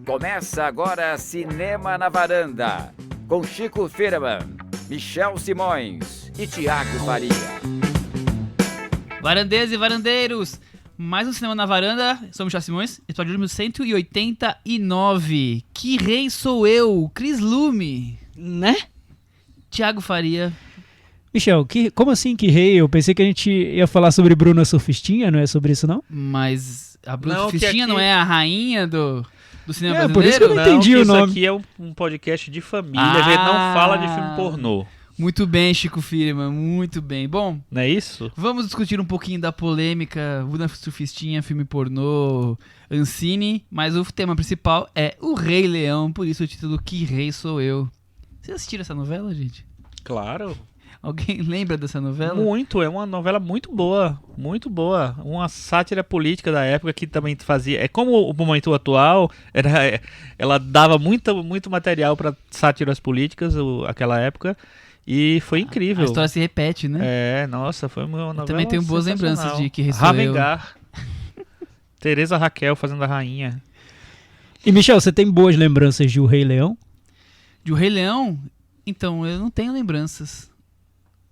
Começa agora Cinema na Varanda, com Chico Firman, Michel Simões e Thiago Faria. Varandeiros e varandeiros, mais um Cinema na Varanda, sou Michel Simões, episódio número 189. Que rei sou eu, Cris Lume, né? Thiago Faria. Michel, como assim que rei? Eu pensei que a gente ia falar sobre Bruna Surfistinha, não é sobre isso não? Mas a Bruna Surfistinha não é a rainha do cinema brasileiro? Por isso que eu não entendi o nome. Isso aqui é um podcast de família, a gente não fala de filme pornô. Muito bem, Chico Firman, muito bem. Bom, não é isso? Vamos discutir um pouquinho da polêmica Bruna Surfistinha, filme pornô, Ancine, mas o tema principal é O Rei Leão, por isso o título Que Rei Sou Eu. Vocês assistiram essa novela, gente? Claro. Alguém lembra dessa novela? Muito, é uma novela muito boa, uma sátira política da época que também fazia, é como o momento atual, ela dava muito material para sátiras políticas, aquela época, e foi incrível. A história se repete, né? Nossa, foi uma novela. Eu também tenho boas lembranças de Que Rei Sou Eu. Ravengar, Teresa Raquel fazendo a rainha. E Michel, você tem boas lembranças de O Rei Leão? De O Rei Leão? Então, eu não tenho lembranças.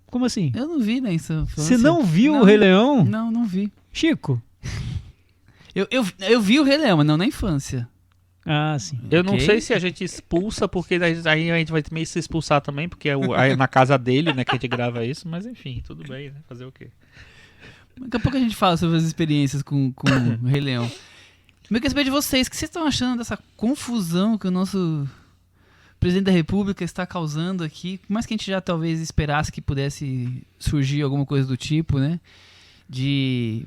Como assim? Eu não vi na infância. Você não viu O Rei Leão? Não vi. Chico? Eu vi O Rei Leão, mas não na infância. Ah, sim. Eu não sei se a gente expulsa, porque aí a gente vai meio se expulsar também, porque é na casa dele, né, que a gente grava isso, mas enfim, tudo bem, né? Fazer o quê? Daqui a pouco a gente fala sobre as experiências com O Rei Leão. Eu quero saber de vocês, o que vocês estão achando dessa confusão que o nosso presidente da República está causando aqui, por mais que a gente já talvez esperasse que pudesse surgir alguma coisa do tipo, né, de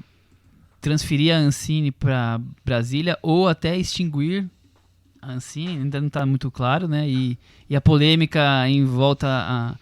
transferir a Ancine para Brasília ou até extinguir a Ancine, ainda não está muito claro, né, e a polêmica em volta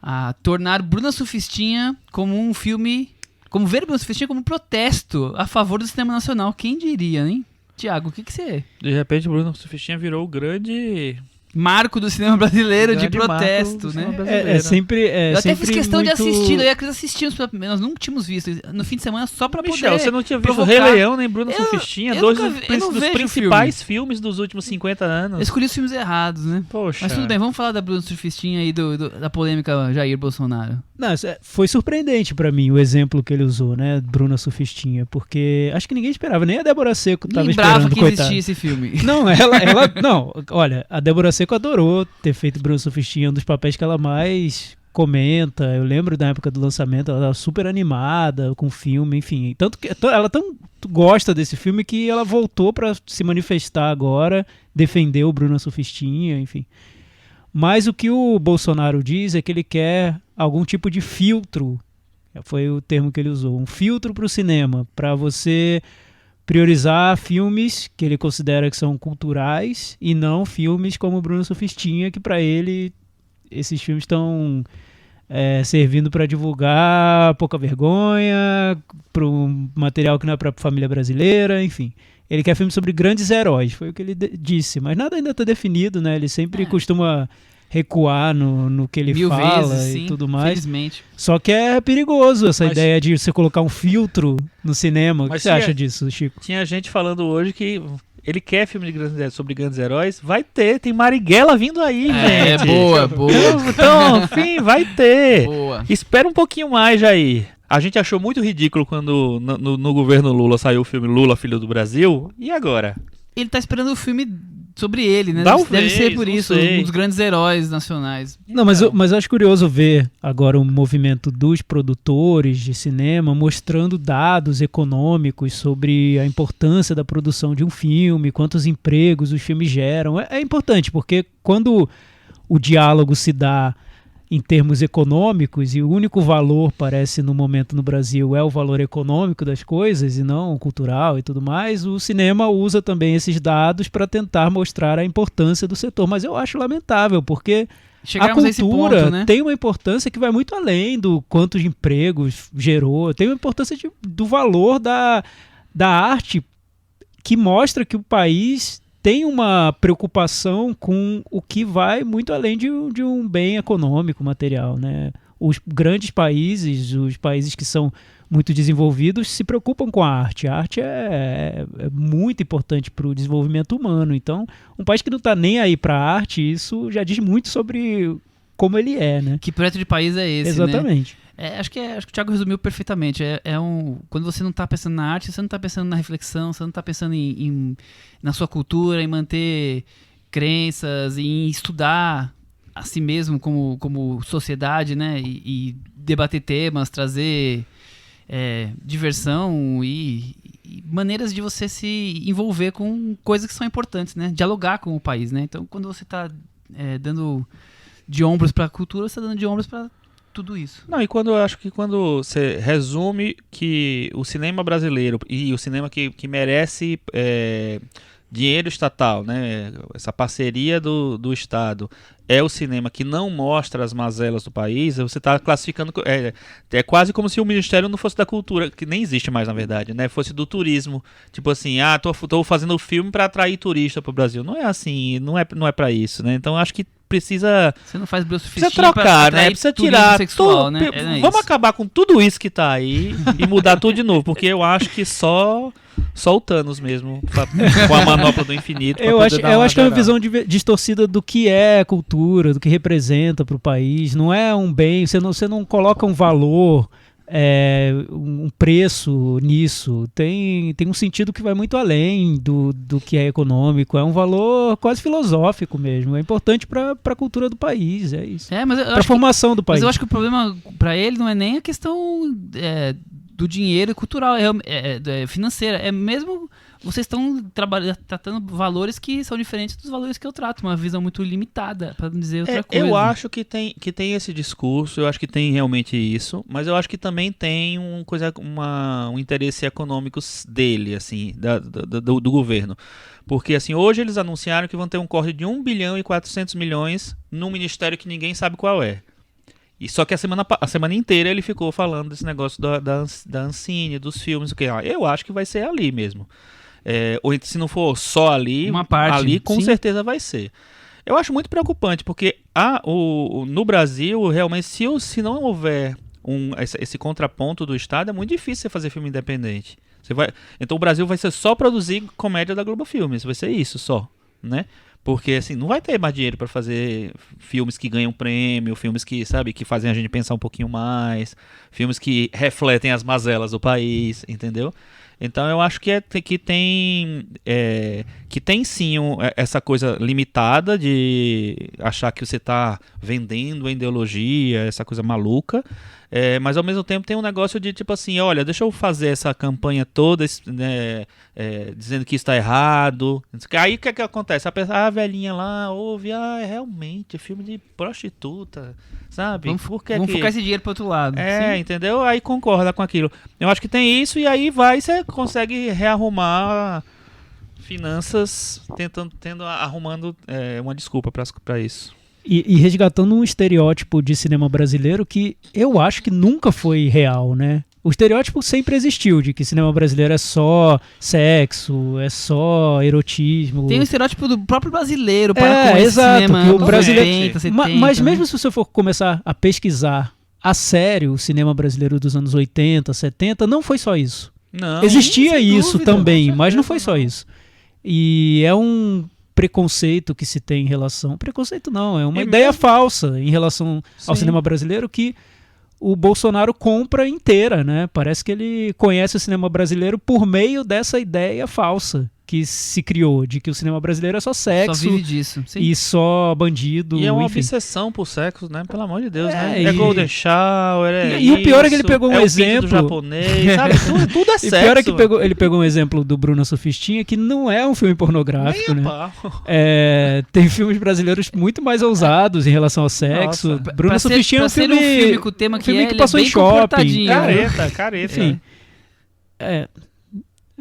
a tornar Bruna Surfistinha como um filme, como ver Bruna Surfistinha como um protesto a favor do cinema nacional, quem diria, hein? Tiago, o que você... De repente Bruna Surfistinha virou o grande... marco do cinema brasileiro de protesto, né? É sempre. Eu até fiz questão muito... de assistir, eu e a Cris assistimos, nós não tínhamos visto no fim de semana só pra poder. Michel, você não tinha visto provocar. Rei Leão nem Bruna Surfistinha, dois dos principais filmes dos últimos 50 anos. Eu escolhi os filmes errados, né? Poxa. Mas tudo bem, vamos falar da Bruna Surfistinha e da polêmica Jair Bolsonaro. Não, foi surpreendente pra mim o exemplo que ele usou, né? Bruna Surfistinha, porque acho que ninguém esperava, nem a Débora Seco tava esperando, que coitada. existia esse filme. Não, não, olha, a Débora Seco adorou ter feito Bruna Surfistinha, um dos papéis que ela mais comenta. Eu lembro da época do lançamento, ela estava super animada com o filme, enfim. Tanto que ela gosta desse filme que ela voltou para se manifestar agora, defendeu Bruna Surfistinha, enfim. Mas o que o Bolsonaro diz é que ele quer algum tipo de filtro, foi o termo que ele usou, um filtro para o cinema, para você priorizar filmes que ele considera que são culturais e não filmes como Bruna Surfistinha, que para ele esses filmes estão servindo para divulgar pouca vergonha, para um material que não é para a família brasileira, enfim. Ele quer filmes sobre grandes heróis, foi o que ele disse, mas nada ainda está definido, né? Ele sempre costuma recuar no que ele fala vezes, e sim, tudo mais. Felizmente. Só que é perigoso essa ideia de você colocar um filtro no cinema. O que você acha disso, Chico? Tinha gente falando hoje que ele quer filme sobre grandes heróis. Vai ter, tem Marighella vindo aí, gente. Boa. Então, enfim, vai ter. Boa. Espera um pouquinho mais, Jair. A gente achou muito ridículo quando no governo Lula saiu o filme Lula, Filho do Brasil. E agora? Ele tá esperando o filme sobre ele, né? Talvez, deve ser por isso, sei. um dos grandes heróis nacionais. Não, mas eu acho curioso ver agora o movimento dos produtores de cinema mostrando dados econômicos sobre a importância da produção de um filme, quantos empregos os filmes geram. É importante, porque quando o diálogo se dá em termos econômicos e o único valor, parece, no momento no Brasil é o valor econômico das coisas e não o cultural e tudo mais, o cinema usa também esses dados para tentar mostrar a importância do setor. Mas eu acho lamentável, porque Chegamos a cultura ponto, né? tem uma importância que vai muito além do quantos empregos gerou, tem uma importância do valor da arte que mostra que o país tem uma preocupação com o que vai muito além de um bem econômico, material, né? os grandes países, os países que são muito desenvolvidos, se preocupam com a arte. A arte é muito importante para o desenvolvimento humano. Então, um país que não está nem aí para a arte, isso já diz muito sobre como ele é, né? Que projeto de país é esse, Exatamente. né? Acho que o Thiago resumiu perfeitamente. Quando você não está pensando na arte, você não está pensando na reflexão, você não está pensando na sua cultura, em manter crenças, em estudar a si mesmo como sociedade, né? E debater temas, trazer diversão e maneiras de você se envolver com coisas que são importantes, né? Dialogar com o país, né? Então, quando você está dando de ombros para a cultura, você está dando de ombros para tudo isso. Não, e eu acho que quando você resume que o cinema brasileiro e o cinema que merece dinheiro estatal, né? Essa parceria do Estado é o cinema que não mostra as mazelas do país, você está classificando... É quase como se o Ministério não fosse da Cultura, que nem existe mais, na verdade, né? Fosse do turismo. Tipo assim, tô fazendo filme para atrair turista pro Brasil. Não é assim, não é para isso, né? Então acho que precisa... Você não faz Bruce Precisa trocar, né? Precisa tirar sexual, tudo, né? Vamos acabar com tudo isso que tá aí e mudar tudo de novo, porque eu acho que só o Thanos mesmo, com a manopla do infinito. Eu acho que é uma visão distorcida do que é cultura, do que representa para o país. Não é um bem, você não coloca um valor, um preço nisso. Tem um sentido que vai muito além do que é econômico. É um valor quase filosófico mesmo. É importante para a cultura do país, é isso. Para a formação do país. Mas eu acho que o problema para ele não é nem a questão do dinheiro cultural, financeira. É mesmo vocês estão tratando valores que são diferentes dos valores que eu trato. Uma visão muito limitada, para não dizer outra coisa. Eu acho que tem esse discurso, eu acho que tem realmente isso, mas eu acho que também tem um interesse econômico dele, assim, do governo. Porque assim, hoje eles anunciaram que vão ter um corte de 1 bilhão e 400 milhões num ministério que ninguém sabe qual é. E só que a semana inteira ele ficou falando desse negócio da Ancine, dos filmes, o que. Eu acho que vai ser ali mesmo. Ou se não for só ali, uma parte, ali com sim. certeza vai ser. Eu acho muito preocupante, porque no Brasil, realmente, se não houver esse contraponto do Estado, é muito difícil você fazer filme independente. Então o Brasil vai ser só produzir comédia da Globo Filmes, vai ser isso só, né? Porque assim, não vai ter mais dinheiro para fazer filmes que ganham prêmio, filmes que, sabe, que fazem a gente pensar um pouquinho mais, filmes que refletem as mazelas do país, entendeu? Então eu acho que tem sim essa coisa limitada de achar que você está vendendo a ideologia, essa coisa maluca, mas ao mesmo tempo tem um negócio de tipo assim, olha, deixa eu fazer essa campanha toda, né, dizendo que isso está errado. Aí o que acontece? A velhinha lá ouve, realmente, filme de prostituta, sabe? Vamos focar esse dinheiro para outro lado. Sim. Entendeu? Aí concorda com aquilo. Eu acho que tem isso, e aí você consegue rearrumar finanças, arrumando uma desculpa para isso. E resgatando um estereótipo de cinema brasileiro que eu acho que nunca foi real, né? O estereótipo sempre existiu, de que cinema brasileiro é só sexo, é só erotismo. Tem o estereótipo do próprio brasileiro para com esse exato, cinema que o brasileiro... 90, 70, mas né? mesmo se você for começar a pesquisar a sério o cinema brasileiro dos anos 80, 70, não foi só isso. Não, existia isso dúvida, também, mas não foi só isso. E é um preconceito que se tem em relação... Preconceito não, é uma ideia falsa em relação ao cinema brasileiro que o Bolsonaro compra inteira, né? Parece que ele conhece o cinema brasileiro por meio dessa ideia falsa que se criou, de que o cinema brasileiro é só sexo, só vive disso, sim. E só bandido. E é uma enfim. obsessão por sexo, né? Pelo amor de Deus, né? É Golden Shower, e o pior é que ele pegou um exemplo do japonês, sabe? Tudo é sexo. E o pior é que ele pegou um exemplo do Bruna Surfistinha, que não é um filme pornográfico, né? Tem filmes brasileiros muito mais ousados em relação ao sexo. Nossa. Bruna Surfistinha é um filme com o tema que passou em shopping. Careta. Enfim.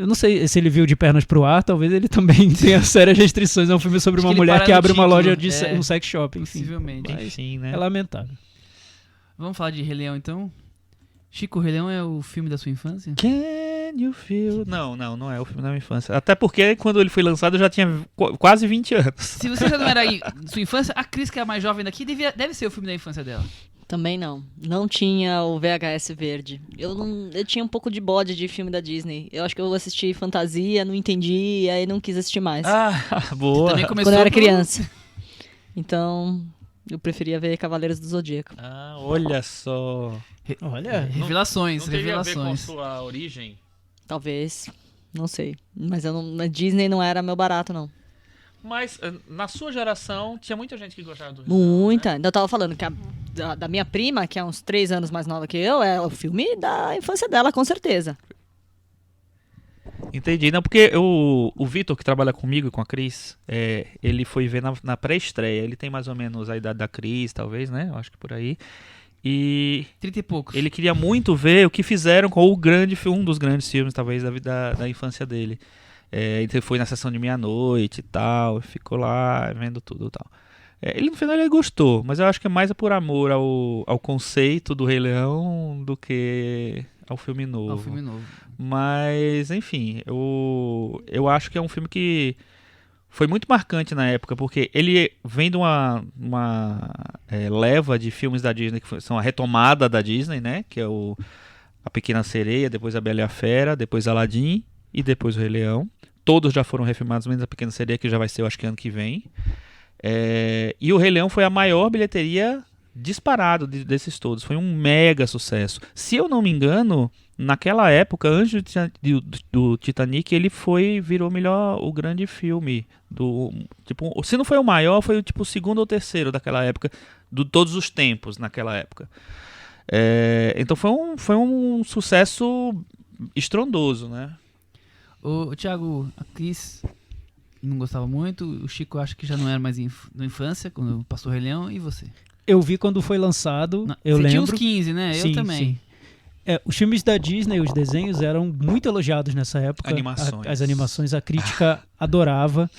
Eu não sei se ele viu De Pernas pro Ar, talvez ele também tenha sérias restrições. É um filme sobre uma mulher que abre uma loja de um sex shop, enfim. Possivelmente. Enfim, né? É lamentável. Vamos falar de Rei Leão, então? Chico, o Rei Leão é o filme da sua infância? Can you feel... Não é o filme da minha infância. Até porque quando ele foi lançado eu já tinha quase 20 anos. Se você já não era sua infância, a Cris, que é a mais jovem daqui, deve ser o filme da infância dela. Também não. Não tinha o VHS verde. Eu tinha um pouco de bode de filme da Disney. Eu acho que eu assisti Fantasia, não entendi, e aí não quis assistir mais. Boa. Também Quando eu era criança. Então, eu preferia ver Cavaleiros do Zodíaco. Olha só. Olha, Revelações, Não teria a ver com a revelações. sua origem? Talvez. Não sei. Mas na Disney não era meu barato, não. Mas na sua geração tinha muita gente que gostava do Muita. Né? Ainda eu tava falando que da minha prima, que é uns 3 anos mais nova que eu, é o filme da infância dela, com certeza. Entendi. Não, porque o Vitor, que trabalha comigo e com a Cris, ele foi ver na pré-estreia. Ele tem mais ou menos a idade da Cris, talvez, né? Eu acho que por aí. E 30 e poucos. ele queria muito ver o que fizeram com um dos grandes filmes, talvez, da infância dele. Ele foi na sessão de meia-noite e tal, ficou lá vendo tudo e tal. Ele no final ele gostou, mas eu acho que é mais por amor ao conceito do Rei Leão do que ao filme novo. Ao filme novo. Mas, enfim, eu acho que é um filme que foi muito marcante na época, porque ele vem de uma leva de filmes da Disney, que são a retomada da Disney, né? Que é A Pequena Sereia, depois A Bela e a Fera, depois Aladdin e depois O Rei Leão. Todos já foram refilmados, menos A Pequena Sereia, que já vai ser, eu acho que ano que vem. E O Rei Leão foi a maior bilheteria disparado desses todos. Foi um mega sucesso. Se eu não me engano, naquela época, antes do Titanic, ele virou o grande filme. Se não foi o maior, foi o segundo ou terceiro daquela época, de todos os tempos naquela época. Então foi um sucesso estrondoso, né? O Thiago, a Cris não gostava muito, o Chico acho que já não era mais na infância, quando passou o Rei Leão, e você? eu vi quando foi lançado, eu você lembro. tinha uns 15, né? Sim, eu também. sim. Os filmes da Disney, os desenhos, eram muito elogiados nessa época. Animações. As animações, a crítica adorava.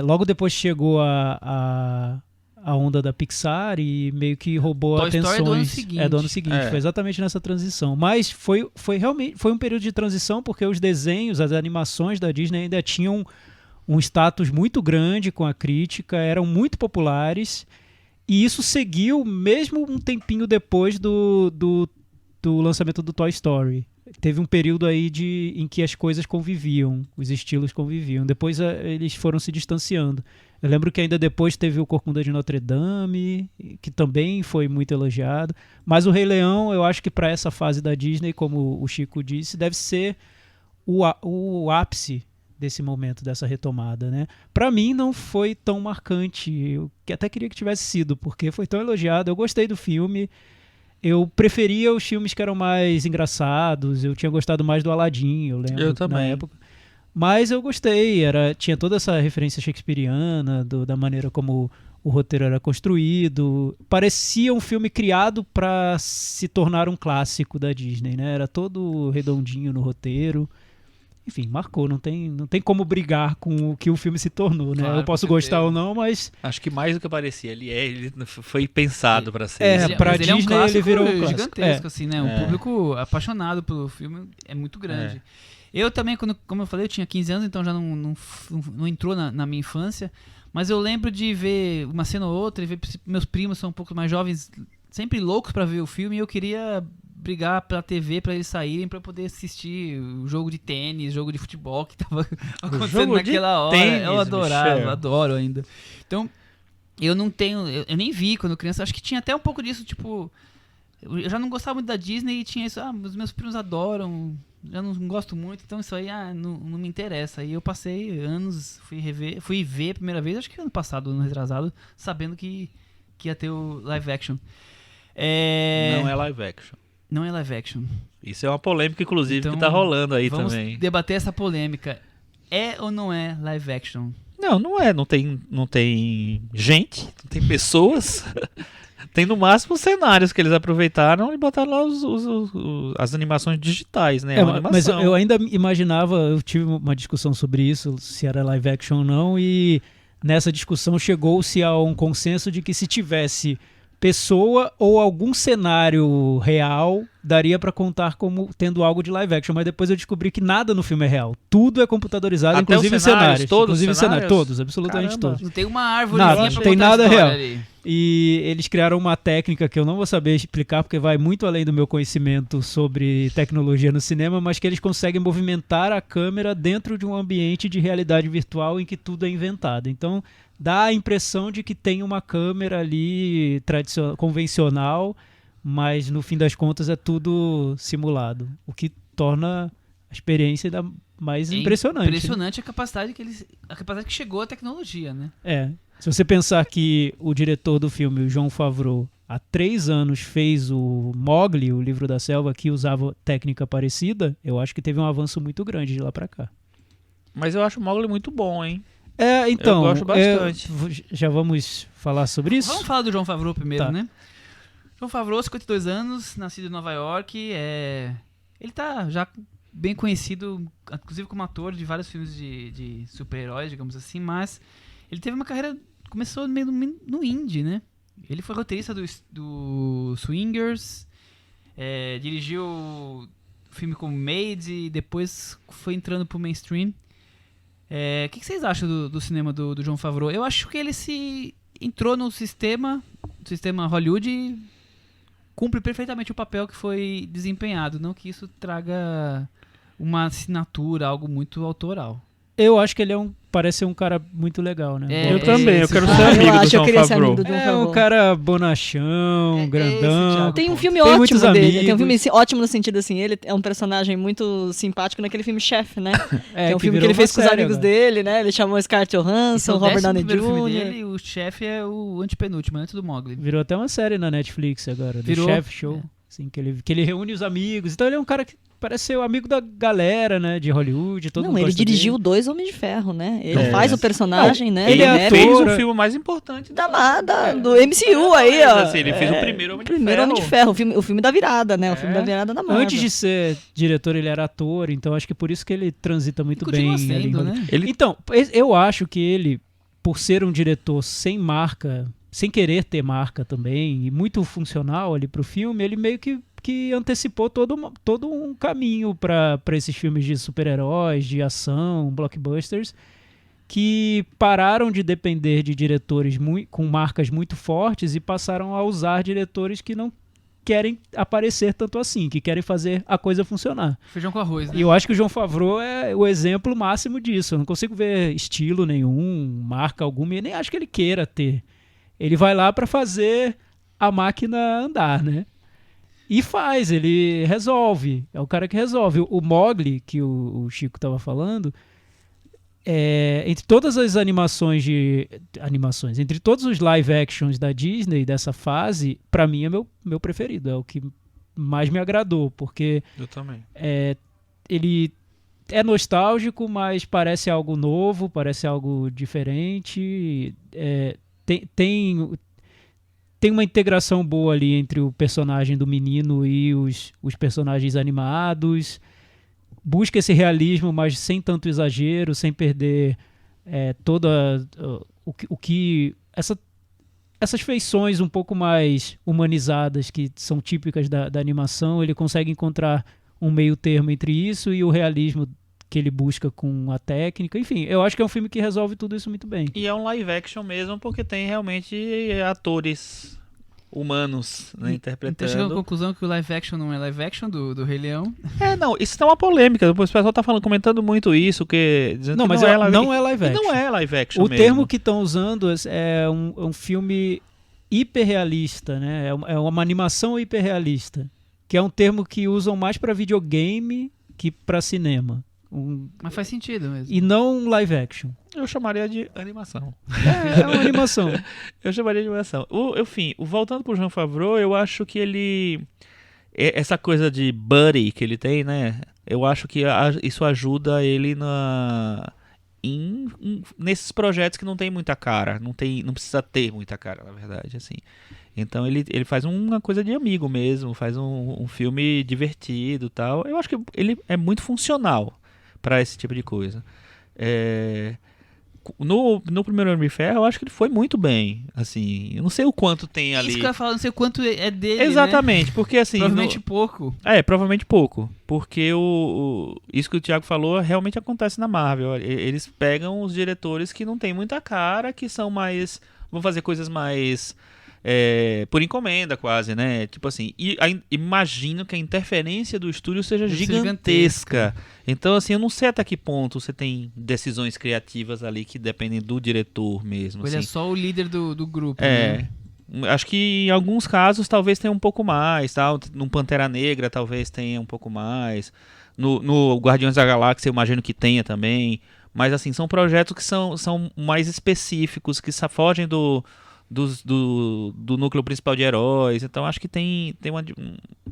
Logo depois chegou a onda da Pixar e meio que roubou Toy atenções. Story do ano seguinte. Do ano seguinte. Foi exatamente nessa transição. Mas foi realmente um período de transição, porque os desenhos, as animações da Disney ainda tinham um status muito grande com a crítica, eram muito populares, e isso seguiu mesmo um tempinho depois do lançamento do Toy Story. Teve um período aí em que as coisas conviviam, os estilos conviviam. Depois eles foram se distanciando. Eu lembro que ainda depois teve o Corcunda de Notre Dame, que também foi muito elogiado. Mas o Rei Leão, eu acho que para essa fase da Disney, como o Chico disse, deve ser o ápice desse momento, dessa retomada, né? Para mim não foi tão marcante. Eu até queria que tivesse sido, porque foi tão elogiado. Eu gostei do filme. Eu preferia os filmes que eram mais engraçados. Eu tinha gostado mais do Aladdin, eu lembro. Eu também. Na época. Mas eu gostei. Tinha toda essa referência shakespeariana, da maneira como o roteiro era construído. Parecia um filme criado para se tornar um clássico da Disney, né? Era todo redondinho no roteiro. Enfim, marcou. Não tem como brigar com o que o filme se tornou, né? Claro, eu posso gostar ou não, mas... Acho que mais do que parecia, ele foi pensado para ser. Pra mas ele é um Disney clássico ele virou um clássico. gigantesco, assim, né? Um público apaixonado pelo filme é muito grande. Eu também, como eu falei, eu tinha 15 anos, então já não entrou na minha infância. Mas eu lembro de ver uma cena ou outra, e ver meus primos são um pouco mais jovens, sempre loucos pra ver o filme, e eu queria brigar pela TV pra eles saírem pra poder assistir o jogo de tênis, jogo de futebol que tava acontecendo naquela hora. Tênis, eu adorava, Michel. adoro ainda. Então, eu não tenho... Eu nem vi quando criança, acho que tinha até um pouco disso, tipo... Eu já não gostava muito da Disney e tinha isso, os meus primos adoram, já não gosto muito, então isso aí não me interessa. Aí eu passei anos, fui ver a primeira vez, acho que ano passado, ano retrasado, sabendo que ia ter o live action. Não é live action. Não é live action. Isso é uma polêmica, inclusive, Então, que tá rolando aí vamos também. debater essa polêmica. É ou não é live action? Não é. Não tem gente, não tem pessoas. Tem no máximo cenários que eles aproveitaram e botaram lá as animações digitais, né? Mas eu ainda imaginava, eu tive uma discussão sobre isso, se era live action ou não, e nessa discussão chegou-se a um consenso de que se tivesse pessoa ou algum cenário real, daria pra contar como tendo algo de live action, mas depois eu descobri que nada no filme é real. Tudo é computadorizado, Até inclusive os cenários, cenários. todos os Inclusive cenários? todos, absolutamente Caramba. todos. Não tem uma árvore Nada, pra não tem contar a nada história real. ali. E eles criaram uma técnica que eu não vou saber explicar, porque vai muito além do meu conhecimento sobre tecnologia no cinema, mas que eles conseguem movimentar a câmera dentro de um ambiente de realidade virtual em que tudo é inventado. Então, dá a impressão de que tem uma câmera ali convencional, mas no fim das contas é tudo simulado, o que torna a experiência ainda mais impressionante. Impressionante a capacidade que chegou a tecnologia, né? Se você pensar que o diretor do filme, o Jon Favreau, há 3 anos fez o Mowgli, o livro da selva, que usava técnica parecida, eu acho que teve um avanço muito grande de lá pra cá. Mas eu acho o Mowgli muito bom, hein? Então, eu gosto bastante. Já vamos falar sobre isso? Vamos falar do Jon Favreau primeiro, Tá. né? Jon Favreau, 52 anos, nascido em Nova York, ele tá já bem conhecido, inclusive como ator de vários filmes de super-heróis, digamos assim, mas ele teve uma carreira, começou meio no indie, né? Ele foi roteirista do Swingers, dirigiu o filme como Made e depois foi entrando pro mainstream. O que vocês acham do cinema do Jon Favreau? Eu acho que ele se entrou no sistema Hollywood e cumpre perfeitamente o papel que foi desempenhado, não que isso traga uma assinatura, algo muito autoral. Eu acho que ele parece ser um cara muito legal, né? Eu também, eu quero ser eu amigo do acho, eu Jon queria ser Favreau. amigo do Jon É Favreau. um cara bonachão, grandão. Tem um filme Tem ótimo muitos dele. amigos. Tem um filme ótimo no sentido assim, ele é um personagem muito simpático naquele filme Chef, né? Que é um filme que virou ele uma fez com os série amigos agora. dele, né? Ele chamou Scarlett Johansson, Robert Downey Esse é o 11º filme Jr. dele, o chefe é o antepenúltimo, antes do Mowgli. Virou até uma série na Netflix agora, Virou. The Chef Show. Assim, que ele reúne os amigos. Então ele é um cara que parece ser o amigo da galera, né? De Hollywood, todo Não, mundo ele gosta dirigiu dele. 2 Homens de Ferro, né? Ele faz o personagem, né? ele é Fez ator, o filme mais importante do MCU aí, ó. Assim, ele fez o primeiro Homem de Primeiro Ferro. Homem de Ferro, o filme da virada, né? O filme da virada da Marvel. Antes de ser diretor, ele era ator, então acho que por isso que ele transita muito E bem. continua ali em sendo, Hollywood. né? Então, eu acho que ele, por ser um diretor sem marca, sem querer ter marca também, e muito funcional ali pro filme, ele meio que antecipou todo um caminho para esses filmes de super-heróis, de ação, blockbusters, que pararam de depender de diretores com marcas muito fortes e passaram a usar diretores que não querem aparecer tanto assim, que querem fazer a coisa funcionar. Feijão com arroz, né? E eu acho que o Jon Favreau é o exemplo máximo disso. Eu não consigo ver estilo nenhum, marca alguma, e nem acho que ele queira ter. Ele vai lá para fazer a máquina andar, né? E faz, ele resolve. É o cara que resolve. O Mowgli, que o Chico estava falando, entre todas as animações, entre todos os live actions da Disney dessa fase, para mim é meu preferido. É o que mais me agradou, porque Eu também. ele é nostálgico, mas parece algo novo, parece algo diferente. Tem uma integração boa ali entre o personagem do menino e os personagens animados. Busca esse realismo, mas sem tanto exagero, sem perder essas feições um pouco mais humanizadas que são típicas da animação. Ele consegue encontrar um meio termo entre isso e o realismo que ele busca com a técnica. Enfim, eu acho que é um filme que resolve tudo isso muito bem. E é um live action mesmo, porque tem realmente atores humanos, né, Então chegando à interpretando. conclusão que o live action não é live action do Rei Leão. Não, isso tá uma polêmica. Depois o pessoal tá comentando muito isso, dizendo Não, que mas não é live E action. não é live action O mesmo. termo que estão usando é um filme hiperrealista, né? É uma animação hiperrealista, que é um termo que usam mais para videogame que para cinema. Mas faz sentido mesmo. E não live action. Eu chamaria de animação. É uma animação. Eu chamaria de animação. Enfim, voltando pro Jon Favreau, eu acho que ele... Essa coisa de buddy que ele tem, né? Eu acho que isso ajuda ele nesses projetos que não tem muita cara. Não precisa ter muita cara, na verdade, assim. Então ele faz uma coisa de amigo mesmo, faz um filme divertido e tal. Eu acho que ele é muito funcional para esse tipo de coisa. No primeiro Homem de Ferro, eu acho que ele foi muito bem, assim, eu não sei o quanto tem ali. Isso que eu ia falar, não sei o quanto é dele, Exatamente, né? porque assim... Provavelmente pouco. Provavelmente pouco, porque isso que o Thiago falou realmente acontece na Marvel. Eles pegam os diretores que não tem muita cara, que são mais... vão fazer coisas mais por encomenda quase, né? Tipo assim, imagino que a interferência do estúdio seja Deve ser gigantesca. Então, assim, eu não sei até que ponto você tem decisões criativas ali que dependem do diretor mesmo. Ele é assim. só o líder do grupo, né? Acho que em alguns casos talvez tenha um pouco mais, tal. No Pantera Negra talvez tenha um pouco mais. No Guardiões da Galáxia eu imagino que tenha também. Mas assim, são projetos que são mais específicos, que fogem do núcleo principal de heróis. Então acho que tem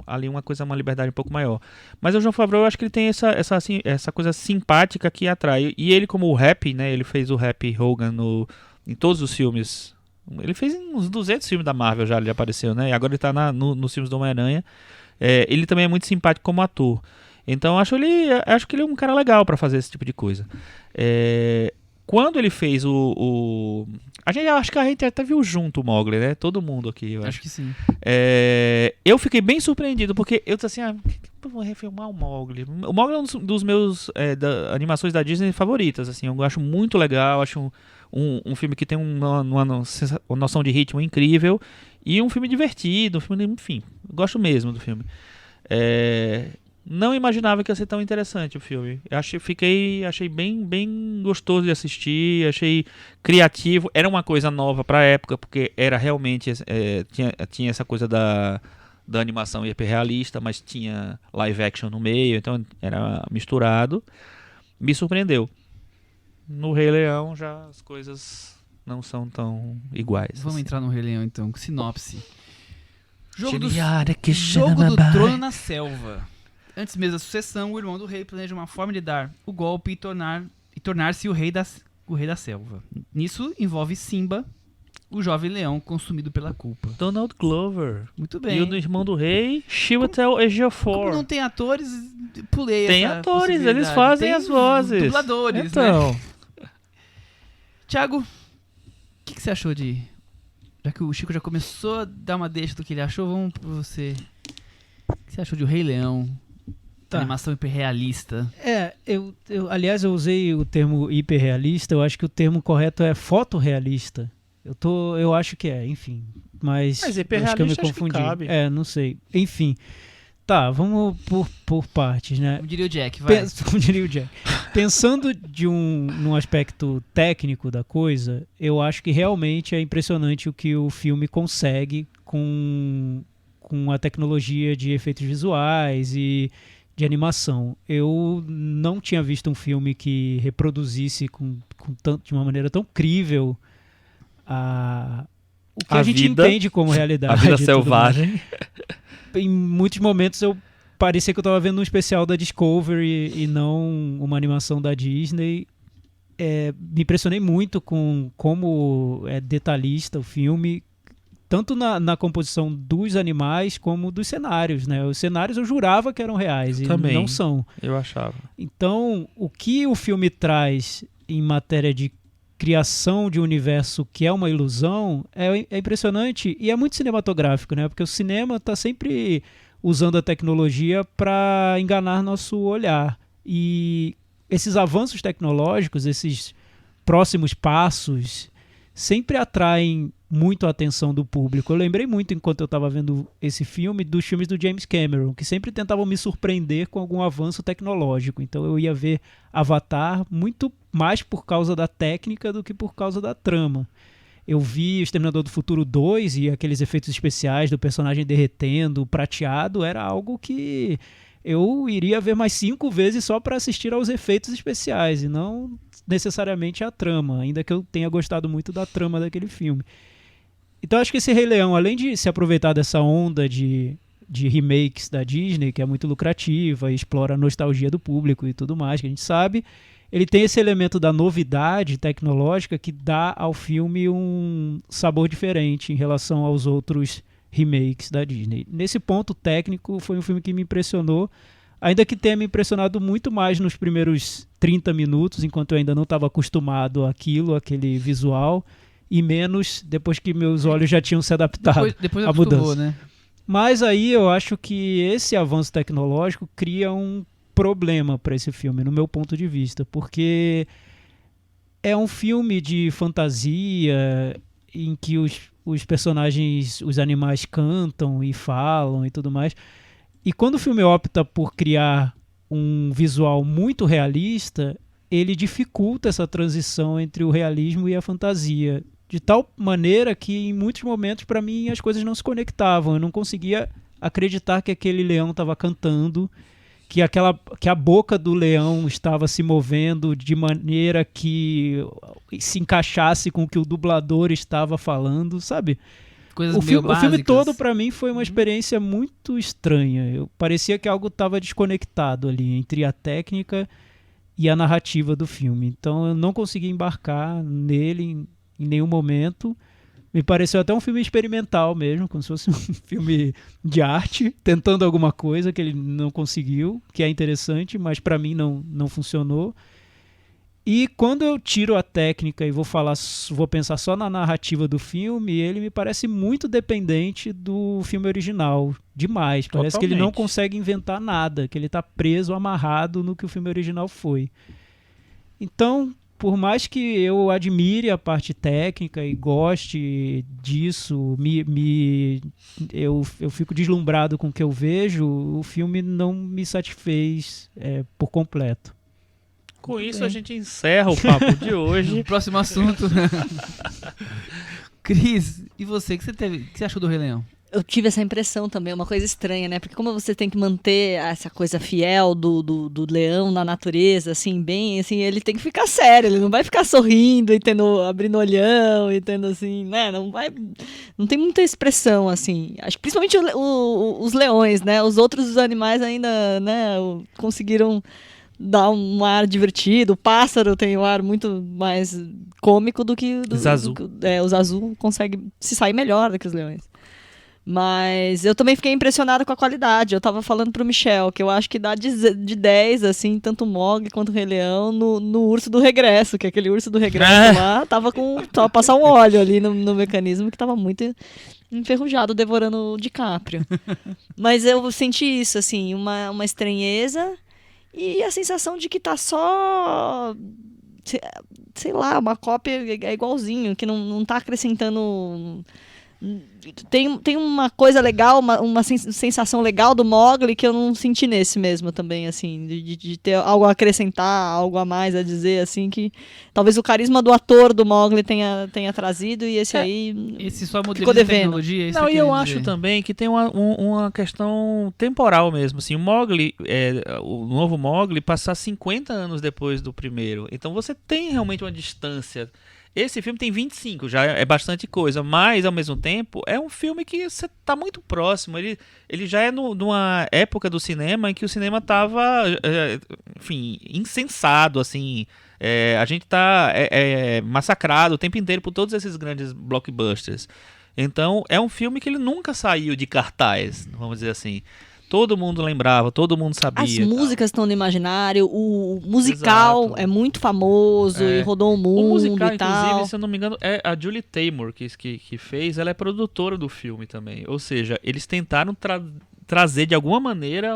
ali uma liberdade um pouco maior. Mas o Jon Favreau, eu acho que ele tem essa coisa simpática que atrai. E ele, como o Happy, né? Ele fez o Happy Hogan em todos os filmes. Ele fez uns 200 filmes da Marvel já, ele apareceu, né? E agora ele tá nos filmes do Homem-Aranha. Ele também é muito simpático como ator. Então acho que ele é um cara legal pra fazer esse tipo de coisa. Quando ele fez acho que a gente até viu junto o Mowgli, né? Todo mundo aqui, eu Acho acho. que sim. Eu fiquei bem surpreendido, porque eu disse assim, eu vou refilmar o Mowgli. O Mowgli é um dos meus animações da Disney favoritas, assim. Eu acho muito legal, acho um filme que tem uma noção de ritmo incrível e um filme divertido, enfim, eu gosto mesmo do filme. Não imaginava que ia ser tão interessante o filme. Achei bem gostoso de assistir, achei criativo. Era uma coisa nova pra época, porque era realmente tinha essa coisa da animação hiperrealista, mas tinha live action no meio, então era misturado. Me surpreendeu. No Rei Leão já as coisas não são tão iguais. Vamos assim. entrar no Rei Leão então, com sinopse. Jogo do Trono Trono na Selva. Antes mesmo da sucessão, o irmão do rei planeja uma forma de dar o golpe e tornar-se o rei da selva. Nisso envolve Simba, o jovem leão consumido pela culpa. Donald Glover. Muito bem. E o do irmão do rei, Chiwetel Ejiofor. Como não tem atores, pulei Tem essa atores, possibilidade. eles fazem Tem as vozes. dubladores, Então, né? Thiago, o que você achou de... Já que o Chico já começou a dar uma deixa do que ele achou, vamos pra você. O que você achou de O Rei Leão? Tá. Animação hiperrealista. Aliás, eu usei o termo hiperrealista, eu acho que o termo correto é fotorrealista. Eu acho que enfim. Mas acho que eu me hiperrealista acho que confundi. cabe. Não sei. Enfim. Tá, vamos por partes, né? Como diria o Jack, vai. Como diria o Jack. Pensando num aspecto técnico da coisa, eu acho que realmente é impressionante o que o filme consegue com a tecnologia de efeitos visuais e de animação. Eu não tinha visto um filme que reproduzisse de uma maneira tão crível o que a gente entende como realidade. A vida selvagem. Em muitos momentos parecia que eu estava vendo um especial da Discovery e não uma animação da Disney. Me impressionei muito com como é detalhista o filme, tanto na composição dos animais como dos cenários, né? Os cenários eu jurava que eram reais e Também. não são. Eu achava. Então, o que o filme traz em matéria de criação de um universo que é uma ilusão é impressionante e é muito cinematográfico, né? Porque o cinema está sempre usando a tecnologia para enganar nosso olhar. E esses avanços tecnológicos, esses próximos passos, sempre atraem muito a atenção do público. Eu lembrei muito, enquanto eu estava vendo esse filme, dos filmes do James Cameron, que sempre tentavam me surpreender com algum avanço tecnológico. Então eu ia ver Avatar muito mais por causa da técnica do que por causa da trama. Eu vi O Exterminador do Futuro 2 e aqueles efeitos especiais do personagem derretendo, prateado, era algo que eu iria ver mais 5 vezes só para assistir aos efeitos especiais e não necessariamente a trama, ainda que eu tenha gostado muito da trama daquele filme. Então acho que esse Rei Leão, além de se aproveitar dessa onda de remakes da Disney, que é muito lucrativa, explora a nostalgia do público e tudo mais, que a gente sabe, ele tem esse elemento da novidade tecnológica que dá ao filme um sabor diferente em relação aos outros remakes da Disney. Nesse ponto técnico, foi um filme que me impressionou, ainda que tenha me impressionado muito mais nos primeiros 30 minutos, enquanto eu ainda não estava acostumado àquele visual, e menos depois que meus olhos já tinham se adaptado Depois à acostumou, mudança. né? Mas aí eu acho que esse avanço tecnológico cria um problema para esse filme, no meu ponto de vista, porque é um filme de fantasia em que os personagens, os animais cantam e falam e tudo mais. E quando o filme opta por criar um visual muito realista, ele dificulta essa transição entre o realismo e a fantasia. De tal maneira que, em muitos momentos, para mim, as coisas não se conectavam. Eu não conseguia acreditar que aquele leão estava cantando, que a boca do leão estava se movendo de maneira que se encaixasse com o que o dublador estava falando, sabe? Coisas O meio filme básicas. todo, para mim, foi uma experiência muito estranha. Parecia que algo estava desconectado ali entre a técnica e a narrativa do filme. Então eu não consegui embarcar nele em nenhum momento. Me pareceu até um filme experimental mesmo, como se fosse um filme de arte, tentando alguma coisa que ele não conseguiu, que é interessante, mas para mim não funcionou. E quando eu tiro a técnica e vou pensar só na narrativa do filme, ele me parece muito dependente do filme original. Demais. Parece que ele não Totalmente. consegue inventar nada, que ele está preso, amarrado no que o filme original foi. Então, por mais que eu admire a parte técnica e goste disso, eu fico deslumbrado com o que eu vejo, o filme não me satisfez por completo. Com isso, a gente encerra o papo de hoje. Próximo assunto. Cris, e você? O que você achou do Rei Leão? Eu tive essa impressão também, uma coisa estranha, né? Porque como você tem que manter essa coisa fiel do leão na natureza, assim, bem, assim, ele tem que ficar sério, ele não vai ficar sorrindo e abrindo olhão e tendo assim, né? Não tem muita expressão, assim. Acho que principalmente os leões, né? Os outros animais ainda, né, conseguiram dar um ar divertido. O pássaro tem um ar muito mais cômico do que Zazu. o Zazu consegue se sair melhor do que os leões. Mas eu também fiquei impressionada com a qualidade. Eu tava falando pro Michel que eu acho que dá de 10, assim, tanto o Mowgli quanto o Rei Leão no Urso do Regresso, que aquele Urso do Regresso lá tava só passar um óleo ali no mecanismo que tava muito enferrujado, devorando o DiCaprio. Mas eu senti isso, assim, uma estranheza e a sensação de que tá só, sei lá, uma cópia igualzinho, que não tá acrescentando. Tem uma coisa legal, uma sensação legal do Mowgli que eu não senti nesse mesmo também, assim, de ter algo a acrescentar, algo a mais a dizer, assim, que talvez o carisma do ator do Mowgli tenha trazido e esse aí Esse só ficou modelo de devendo. tecnologia? é isso Não, que e eu queria acho dizer. também que tem uma questão temporal mesmo. Assim, o Mowgli, o novo Mowgli, passar 50 anos depois do primeiro. Então você tem realmente uma distância. Esse filme tem 25, já é bastante coisa, mas ao mesmo tempo é um filme que você tá muito próximo. Ele já é numa época do cinema em que o cinema tava, enfim, insensado, assim. A gente tá massacrado o tempo inteiro por todos esses grandes blockbusters. Então é um filme que ele nunca saiu de cartaz, vamos dizer assim. Todo mundo lembrava, todo mundo sabia. As tal. músicas estão no imaginário, o musical Exato. é muito famoso e rodou o mundo O musical, e tal. inclusive, se eu não me engano, é a Julie Taymor que fez. Ela é produtora do filme também. Ou seja, eles tentaram trazer de alguma maneira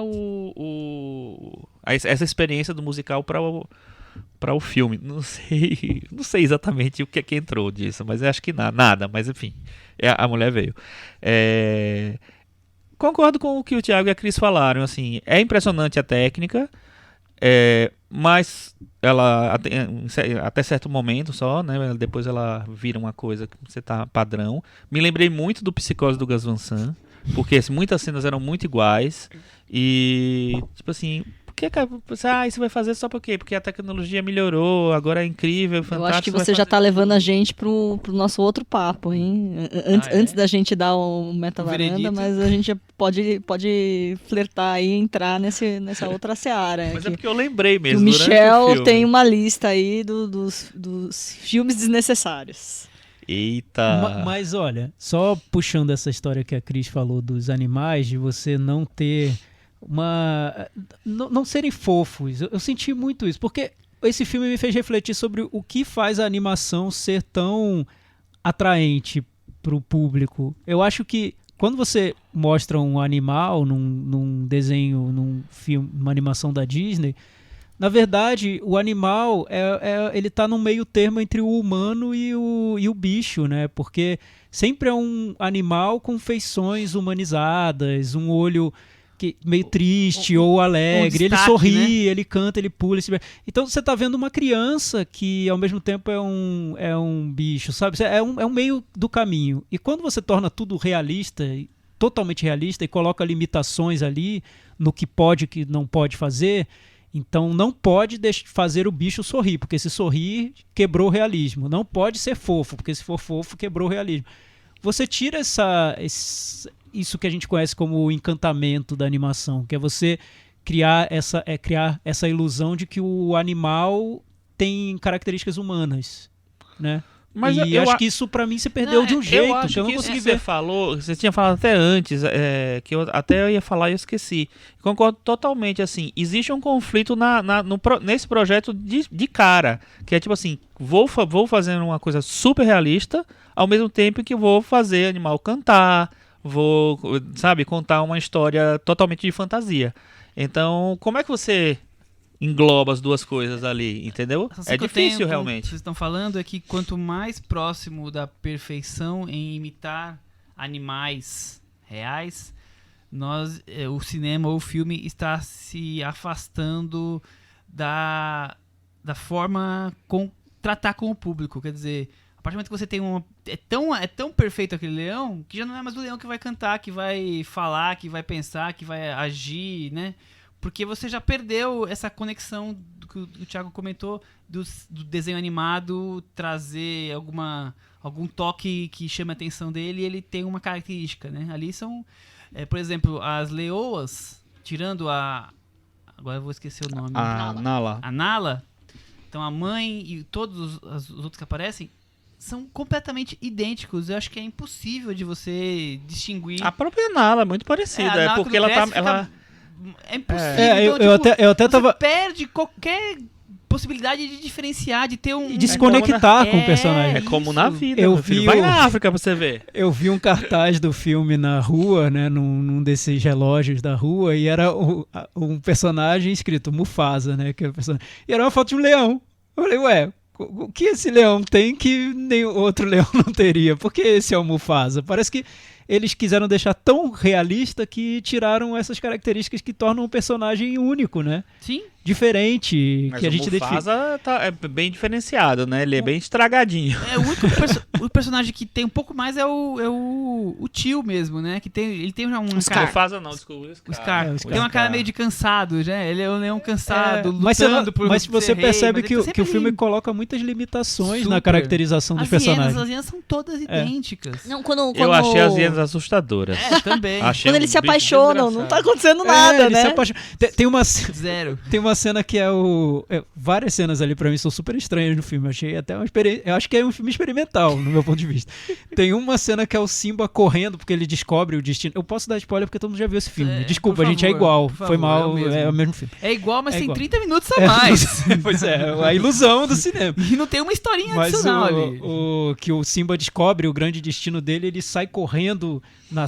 essa experiência do musical para o filme. Não sei exatamente o que é que entrou disso, mas acho que nada. Mas enfim, a mulher veio. Concordo com o que o Thiago e a Cris falaram. Assim, é impressionante a técnica. Mas ela até certo momento só, né? Depois ela vira uma coisa que você tá padrão. Me lembrei muito do Psicose do Gus Van Sant, porque assim, muitas cenas eram muito iguais e tipo assim, por que isso vai fazer só por quê? Porque a tecnologia melhorou, agora é incrível, fantástico. Eu acho que vai você já fazer tá de levando novo. a gente pro nosso outro papo, hein? Antes da gente dar o meta-varanda, veredito. mas a gente já pode flertar aí e entrar nessa outra seara. Mas que, é porque eu lembrei que mesmo. o durante o Michel filme. tem uma lista aí dos filmes desnecessários. Eita. Mas olha, só puxando essa história que a Cris falou dos animais, de você não ter não serem fofos. Eu senti muito isso, porque esse filme me fez refletir sobre o que faz a animação ser tão atraente para o público. Eu acho que quando você mostra um animal num desenho, num filme, uma animação da Disney, Na verdade, o animal, ele tá no meio termo entre o humano e o bicho, né? Porque sempre é um animal com feições humanizadas, um olho meio triste ou alegre, ele destaque, sorri, né? ele canta, ele pula. Então você tá vendo uma criança que ao mesmo tempo é um bicho, sabe? É um meio do caminho. E quando você torna tudo realista, totalmente realista, e coloca limitações ali no que pode e que não pode fazer, então não pode fazer o bicho sorrir, porque se sorrir, quebrou o realismo. Não pode ser fofo, porque se for fofo, quebrou o realismo. Você tira isso que a gente conhece como o encantamento da animação, que é você criar essa ilusão de que o animal tem características humanas, né? Mas e acho que isso pra mim se perdeu de um jeito. Eu acho que eu não que consegui isso que ver. você tinha falado até antes, que eu ia falar e eu esqueci. Concordo totalmente, assim, existe um conflito nesse projeto de cara, que é tipo assim, vou fazendo uma coisa super realista, ao mesmo tempo que vou fazer animal cantar, vou, sabe, contar uma história totalmente de fantasia. Então, como é que você engloba as duas coisas ali, entendeu? A sensação É que eu difícil tenho, realmente. Vocês estão falando é que quanto mais próximo da perfeição em imitar animais reais, o cinema ou o filme está se afastando da forma tratar com o público. Quer dizer, a partir do momento que você tem é tão perfeito aquele leão que já não é mais o leão que vai cantar, que vai falar, que vai pensar, que vai agir, né? Porque você já perdeu essa conexão que o Thiago comentou do desenho animado trazer algum toque que chame a atenção dele, e ele tem uma característica, né? Ali são, por exemplo, as leoas, tirando agora eu vou esquecer o nome. Nala. A Nala. Então a mãe e todos os outros que aparecem são completamente idênticos. Eu acho que é impossível de você distinguir. A própria Nala é muito parecida, a Nala, porque quando ela cresce, ela é impossível. Eu até você tava perde qualquer possibilidade de diferenciar, de ter e desconectar com o personagem. é como na vida, Eu meu filho. vi Vai na África pra você ver. Eu vi um cartaz do filme na rua, né, num desses relógios da rua, e era um personagem escrito Mufasa, né, que é o personagem. E era uma foto de um leão. Eu falei, ué, o que esse leão tem que nenhum outro leão não teria? Por que esse é o Mufasa? Parece que eles quiseram deixar tão realista que tiraram essas características que tornam o personagem único, né? Sim. Diferente, Mas que a o gente identifica. Mufasa é bem diferenciado, né? Ele é bem estragadinho. O único o personagem que tem um pouco mais é o tio mesmo, né? Ele tem já Mufasa não, desculpa. O Scar. É, o Scar. Tem uma cara meio de cansado, né? Ele é um leão cansado, Mas lutando por mas ser você rei, percebe mas que, ele tá que o sempre filme ali. coloca muitas limitações na Super. caracterização dos personagens. As hienas são todas idênticas. Não, quando Eu achei as hienas assustadoras. Também. Achei Quando um eles se bicho apaixonam, desgraçado. não tá acontecendo nada, ele se né? apaixona. Zero. Tem uma cena que é várias cenas ali pra mim são super estranhas no filme. Eu achei até uma experiência. Eu acho que é um filme experimental, no meu ponto de vista. Tem uma cena que é o Simba correndo, porque ele descobre o destino. Eu posso dar spoiler porque todo mundo já viu esse filme. Desculpa, por a gente é favor, igual. por Foi favor, mal, é é o mesmo filme. É igual, mas É tem igual. 30 minutos a mais. Pois é, a ilusão do cinema. E não tem uma historinha Mas adicional ali. que o Simba descobre o grande destino dele, ele sai correndo na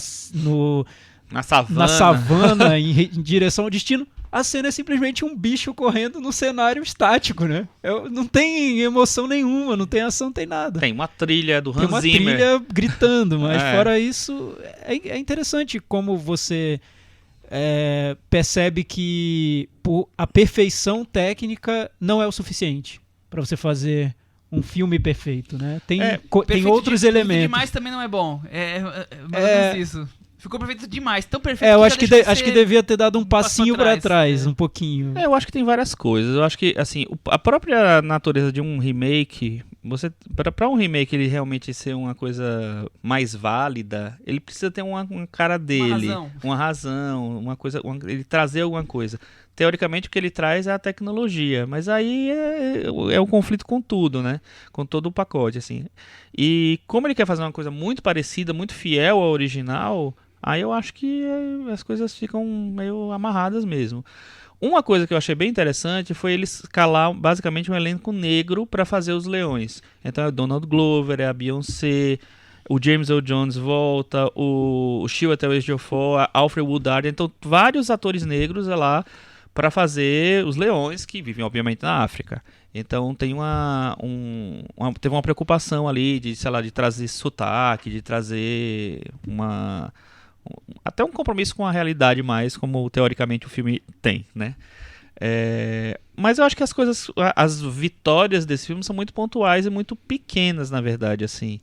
savana em direção ao destino. A cena é simplesmente um bicho correndo no cenário estático, né? Não tem emoção nenhuma, não tem ação, não tem nada. Tem uma trilha do Tem Hans uma Zimmer. trilha gritando, mas É. fora isso, é interessante como você percebe que a perfeição técnica não é o suficiente para você fazer um filme perfeito, né? Tem Perfeito outros perfeito elementos. demais também não é bom. É mais ou menos isso. Ficou perfeito demais, tão perfeito Eu já acho que, deixou de acho que ser devia ter dado um passo passinho atrás, pra trás, é. um pouquinho. Eu acho que tem várias coisas. Eu acho que, assim, a própria natureza de um remake, para um remake ele realmente ser uma coisa mais válida, ele precisa ter uma cara dele, uma razão, uma coisa, ele trazer alguma coisa. Teoricamente o que ele traz é a tecnologia, mas aí é um conflito com tudo, né? Com todo o pacote, assim. E como ele quer fazer uma coisa muito parecida, muito fiel ao original, aí eu acho que as coisas ficam meio amarradas mesmo. Uma coisa que eu achei bem interessante foi eles escalar basicamente um elenco negro para fazer os leões. Então é o Donald Glover, é a Beyoncé, o James Earl Jones volta, o Chiwetel Ejiofor, a Alfred Woodard. Então vários atores negros lá para fazer os leões que vivem, obviamente, na África. Então teve uma preocupação ali de, sei lá, de trazer sotaque, de trazer até um compromisso com a realidade mais, como teoricamente o filme tem, né? Mas eu acho que as vitórias desse filme são muito pontuais e muito pequenas, na verdade, assim.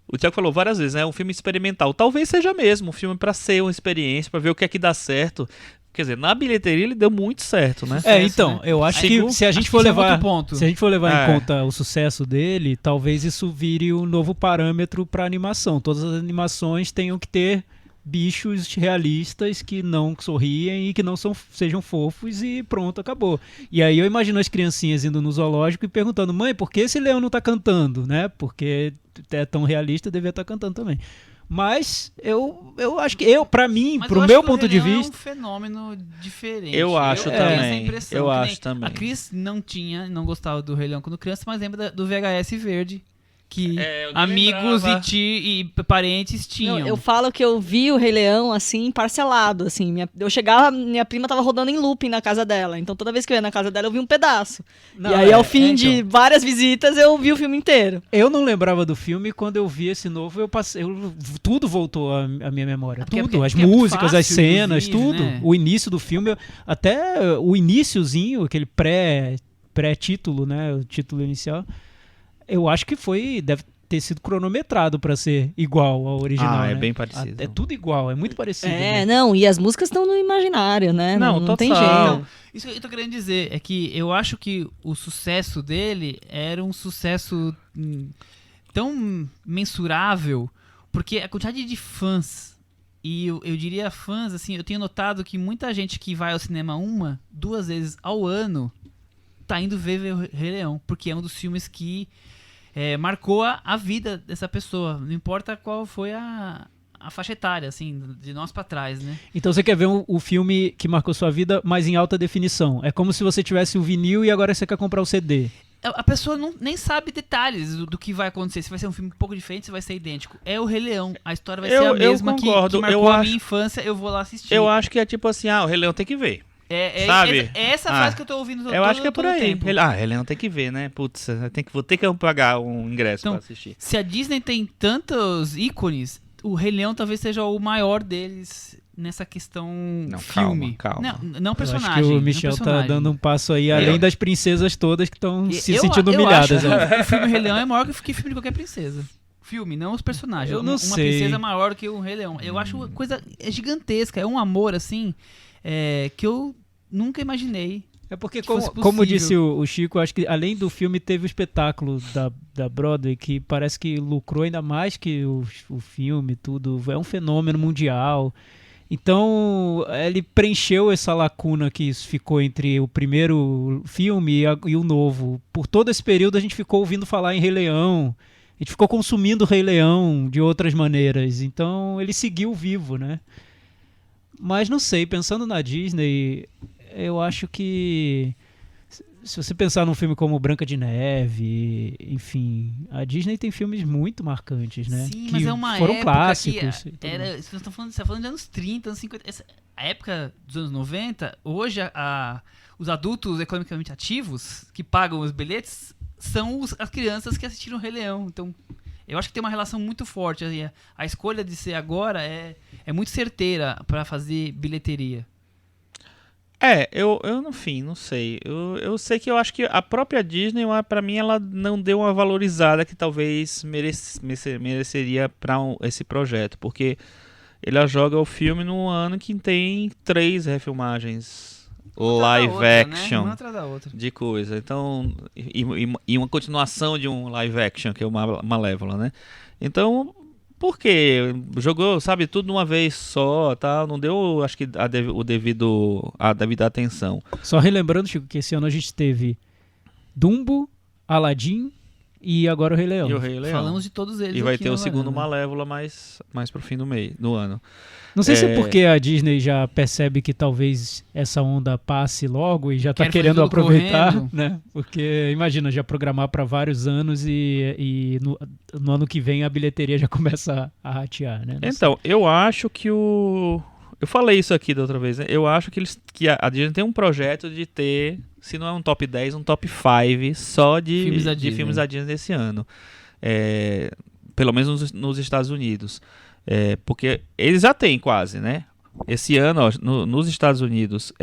O Thiago falou várias vezes, né? Um filme experimental. Talvez seja mesmo um filme para ser uma experiência, para ver o que é que dá certo. Quer dizer, na bilheteria ele deu muito certo, né? Então, eu acho que se a gente for levar em conta o sucesso dele, talvez isso vire um novo parâmetro para animação. Todas as animações tenham que ter bichos realistas que não sorriem e que não sejam fofos e pronto, acabou. E aí eu imagino as criancinhas indo no zoológico e perguntando: mãe, por que esse leão não tá cantando? Né? Porque é tão realista, devia estar cantando também. Mas eu acho que pra mim, pro meu ponto de vista, é um fenômeno diferente. Eu acho também. Eu acho também. A Cris não gostava do Rei Leão quando criança, mas lembra do VHS verde que amigos e parentes tinham. Eu falo que eu vi o Rei Leão, assim, parcelado, assim. Eu chegava, minha prima tava rodando em looping na casa dela. Então, toda vez que eu ia na casa dela, eu vi um pedaço. E aí, ao fim de várias visitas, eu vi o filme inteiro. Eu não lembrava do filme, e quando eu vi esse novo, tudo voltou à minha memória. Tudo, as músicas, fácil, as cenas, tudo. Né? O início do filme, até o iniciozinho, aquele pré-título, né? O título inicial. Eu acho que deve ter sido cronometrado pra ser igual ao original. É né? bem parecido. É tudo igual, é muito parecido. Né? E as músicas estão no imaginário, né? Não tem jeito. Então, isso que eu tô querendo dizer é que eu acho que o sucesso dele era um sucesso tão mensurável, porque a quantidade de fãs, e eu diria fãs, assim, eu tenho notado que muita gente que vai ao cinema 2 vezes ao ano tá indo ver o Rei Leão, porque é um dos filmes que marcou a vida dessa pessoa, não importa qual foi a faixa etária, assim, de nós pra trás, né? Então você quer ver o filme que marcou sua vida, mas em alta definição. É como se você tivesse o vinil e agora você quer comprar o CD. A pessoa nem sabe detalhes do que vai acontecer, se vai ser um filme um pouco diferente, se vai ser idêntico. É o Rei Leão, a história vai ser a mesma que marcou a minha infância, eu vou lá assistir. Eu acho que é tipo assim, o Rei Leão tem que ver. Sabe? Essa frase que eu tô ouvindo todo eu acho que é por aí. Tempo. Rei Leão tem que ver, né? Putz, vou ter que pagar um ingresso pra assistir. Se a Disney tem tantos ícones, o Rei Leão talvez seja o maior deles nessa questão filme. Calma. Não personagem. Eu acho que o Michel tá dando um passo aí, além das princesas todas que estão se sentindo eu humilhadas. Acho o filme Rei Leão é maior que filme de qualquer princesa. Filme, não os personagens. Eu não sei. Uma princesa maior que o Rei Leão. Eu acho uma coisa gigantesca. É um amor, assim, que eu nunca imaginei. É porque, como disse o Chico, acho que além do filme teve o espetáculo da Broadway, que parece que lucrou ainda mais que o filme, tudo. É um fenômeno mundial. Então, ele preencheu essa lacuna que ficou entre o primeiro filme e o novo. Por todo esse período, a gente ficou ouvindo falar em Rei Leão. A gente ficou consumindo o Rei Leão de outras maneiras. Então, ele seguiu vivo, né? Mas, não sei, pensando na Disney, eu acho que... Se você pensar num filme como Branca de Neve, enfim, a Disney tem filmes muito marcantes, né? Sim, que mas é uma foram época clássicos. Você está falando de anos 30, anos 50. A época dos anos 90, hoje os adultos economicamente ativos que pagam os bilhetes são as crianças que assistiram o Rei Leão. Então, eu acho que tem uma relação muito forte. A escolha de ser agora é muito certeira para fazer bilheteria. Enfim, não sei. Eu sei que eu acho que a própria Disney, pra mim, ela não deu uma valorizada que talvez mereceria pra esse projeto. Porque ela joga o filme num ano que tem 3 refilmagens live action, né? Uma atrás da outra. de coisa. Então, e uma continuação de um live action, que é uma Malévola, né? Então... Por quê? Jogou, sabe, tudo de uma vez só, tá? Não deu, acho que, a devida atenção. Só relembrando, Chico, que esse ano a gente teve Dumbo, Aladdin e agora o Rei Leão. E o Rei Leão. Falamos de todos eles. E vai aqui ter na o segundo varanda. Malévola mais pro fim do ano. Não sei se é porque a Disney já percebe que talvez essa onda passe logo e já tá Quer fazer querendo tudo aproveitar, correndo. né? Porque, imagina, já programar para vários anos e no ano que vem a bilheteria já começa a ratear, né? Não sei. Então, eu acho que Eu falei isso aqui da outra vez, né? Eu acho que a Disney tem um projeto de ter, se não é um top 10, um top 5 só de filmes da Disney esse ano. Pelo menos nos Estados Unidos. Porque eles já têm quase, né? Esse ano, ó, nos Estados Unidos,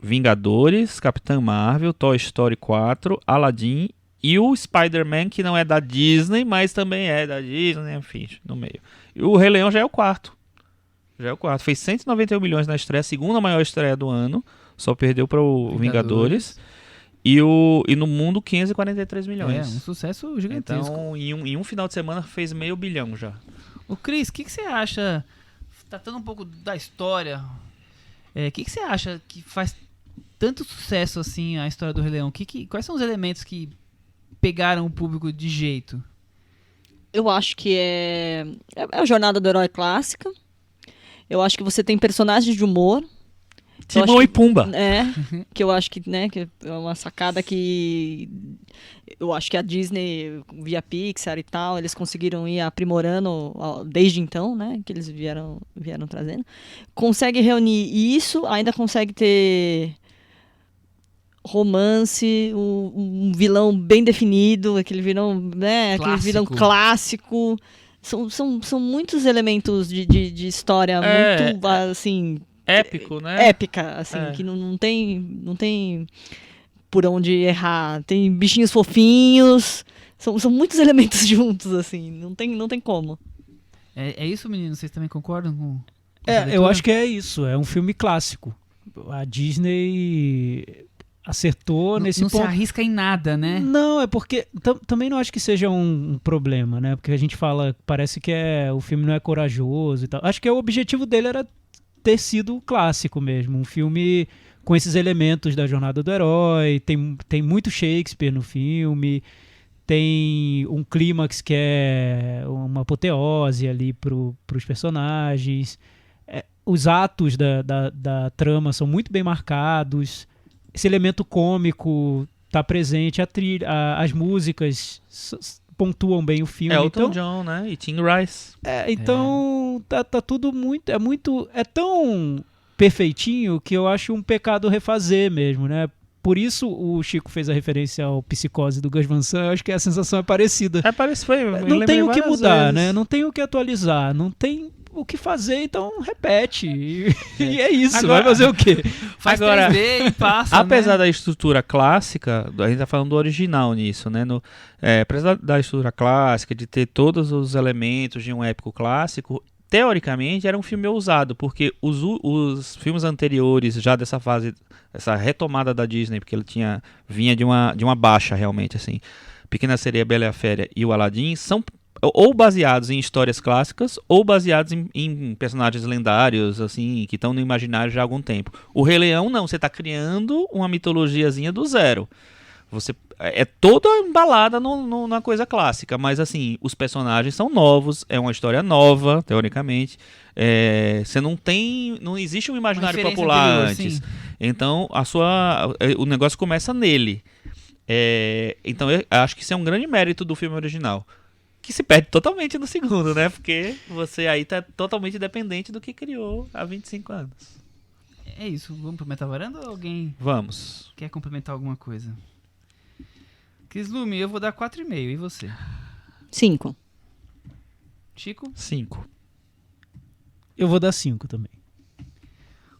Vingadores, Capitã Marvel, Toy Story 4, Aladdin e o Spider-Man, que não é da Disney, mas também é da Disney, enfim, no meio. E o Rei Leão já é o quarto. Fez 191 milhões na estreia, a segunda maior estreia do ano. Só perdeu para o Vingadores. E no mundo, 543 milhões. Um sucesso gigantesco. Então, em um final de semana, fez meio bilhão já. Ô Cris, o que você acha, tratando um pouco da história, o que você acha que faz tanto sucesso assim a história do Rei Leão? Quais são os elementos que pegaram o público de jeito? Eu acho que é a jornada do herói clássica. Eu acho que você tem personagens de humor. Timão e Pumba. Que eu acho que, né, que é uma sacada que eu acho que a Disney, via Pixar e tal, eles conseguiram ir aprimorando desde então, né, que eles vieram trazendo. Consegue reunir isso, ainda consegue ter romance, um vilão bem definido, aquele vilão, né, aquele vilão clássico. São muitos elementos de história muito, assim... Épico, né? Épica, assim, que não tem por onde errar. Tem bichinhos fofinhos, são muitos elementos juntos, assim, não tem como. É isso, menino? Vocês também concordam com eu acho que é isso, é um filme clássico. A Disney acertou nesse ponto. Não se arrisca em nada, né? Não, é porque também não acho que seja um problema, né? Porque a gente fala, parece que o filme não é corajoso e tal. Acho que o objetivo dele era ter sido clássico mesmo, um filme com esses elementos da jornada do herói, tem muito Shakespeare no filme, tem um clímax que é uma apoteose ali pros personagens, os atos da trama são muito bem marcados, esse elemento cômico tá presente, a trilha, as músicas pontuam bem o filme. Elton John, né? E Tim Rice. Então tá tudo é tão perfeitinho que eu acho um pecado refazer mesmo, né? Por isso o Chico fez a referência ao Psicose do Gus Van Sant. Eu acho que a sensação é parecida. Não tem o que mudar, né? Não tem o que atualizar, não tem o que fazer, então repete. E é isso, agora, vai fazer o quê? Faz agora 3D e passa, apesar da estrutura clássica, a gente tá falando do original nisso, né? Apesar da estrutura clássica, de ter todos os elementos de um épico clássico, teoricamente era um filme ousado, porque os filmes anteriores, já dessa fase, essa retomada da Disney, porque ele vinha de uma baixa realmente, assim, Pequena Sereia, Bela e a Fera e o Aladdin, são ou baseados em histórias clássicas ou baseados em personagens lendários, assim, que estão no imaginário já há algum tempo. O Rei Leão não, você está criando uma mitologiazinha do zero. Você é toda embalada na coisa clássica, mas assim, os personagens são novos, é uma história nova, teoricamente. Você não existe um imaginário popular anterior, antes. Sim. Então o negócio começa nele. Então eu acho que isso é um grande mérito do filme original. Que se perde totalmente no segundo, né? Porque você aí tá totalmente dependente do que criou há 25 anos. É isso. Vamos pro Metavaranda ou alguém Vamos. quer complementar alguma coisa? Cris Lume, eu vou dar 4,5. E você? 5. Chico? 5. Eu vou dar 5 também.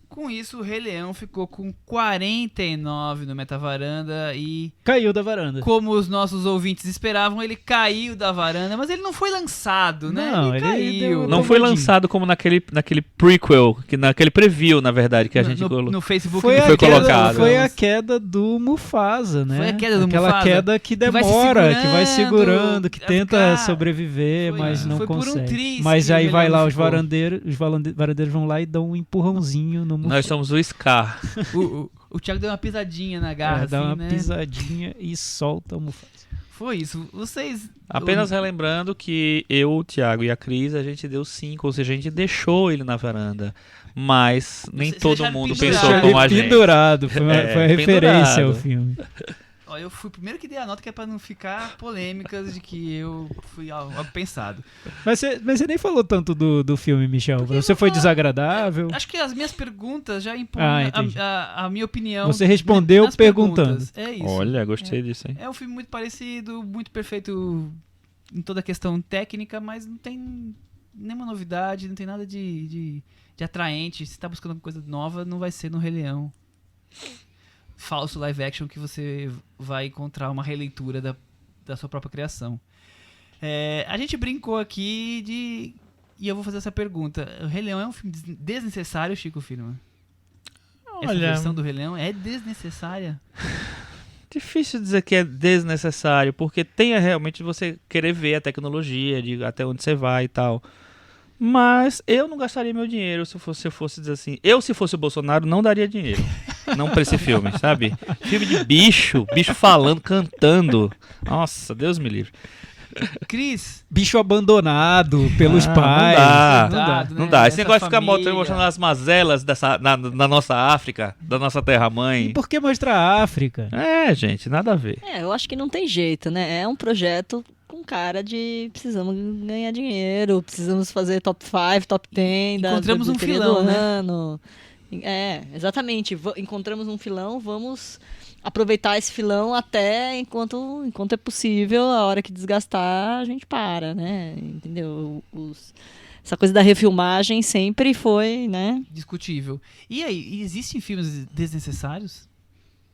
Com isso, o Rei Leão ficou com 49 no Metavaranda e... Caiu da varanda. Como os nossos ouvintes esperavam, ele caiu da varanda, mas ele não foi lançado, né? Não, ele caiu. Não foi lançado como naquele prequel, naquele preview, na verdade, que a gente colocou. No Facebook foi colocado. Foi a queda do Mufasa, né? Foi a queda do Mufasa. Aquela queda que demora, que vai segurando, que tenta sobreviver, mas não consegue. Por um triz, mas aí vai lá, os varandeiros vão lá e dão um empurrãozinho no Nós somos o Scar. O Thiago deu uma pisadinha na garra, dá uma né? pisadinha e solta o Mufasa. Foi isso. Vocês... Apenas relembrando que eu, o Thiago e a Cris, a gente deu 5, ou seja, a gente deixou ele na varanda. Mas nem todo mundo pensou como a gente. Pendurado, foi a referência ao filme. Ó, eu fui o primeiro que dei a nota, que é pra não ficar polêmicas de que eu fui algo pensado. Mas você nem falou tanto do filme, Michel. Pra você foi desagradável? Acho que as minhas perguntas já impõem entendi. a minha opinião. Você respondeu nas perguntando. perguntas. É isso. Olha, gostei disso, hein? É um filme muito parecido, muito perfeito em toda a questão técnica, mas não tem nenhuma novidade, não tem nada de atraente. Se tá buscando alguma coisa nova, não vai ser no Rei Leão falso live action que você vai encontrar uma releitura da sua própria criação. A gente brincou aqui e eu vou fazer essa pergunta. O Rei Leão é um filme desnecessário, Chico Firman? Essa Olha, versão do Rei Leão é desnecessária? difícil dizer que é desnecessário, porque tem realmente você querer ver a tecnologia, de até onde você vai e tal. Mas eu não gastaria meu dinheiro se eu fosse dizer assim. Se fosse o Bolsonaro, não daria dinheiro. Não pra esse filme, sabe? Filme de bicho falando, cantando. Nossa, Deus me livre. Cris, Bicho abandonado pelos pais. Não dá. Esse Essa negócio de ficar família. mostrando as mazelas da nossa África, da nossa terra-mãe. E por que mostrar a África? Gente, nada a ver. Eu acho que não tem jeito, né? É um projeto com cara de precisamos ganhar dinheiro, precisamos fazer top 5, top 10 Encontramos um bilheteria filão, do né? ano. Exatamente. Encontramos um filão, vamos aproveitar esse filão até enquanto é possível. A hora que desgastar, a gente para, né? Entendeu? Essa coisa da refilmagem sempre foi, né? discutível. E aí, existem filmes desnecessários?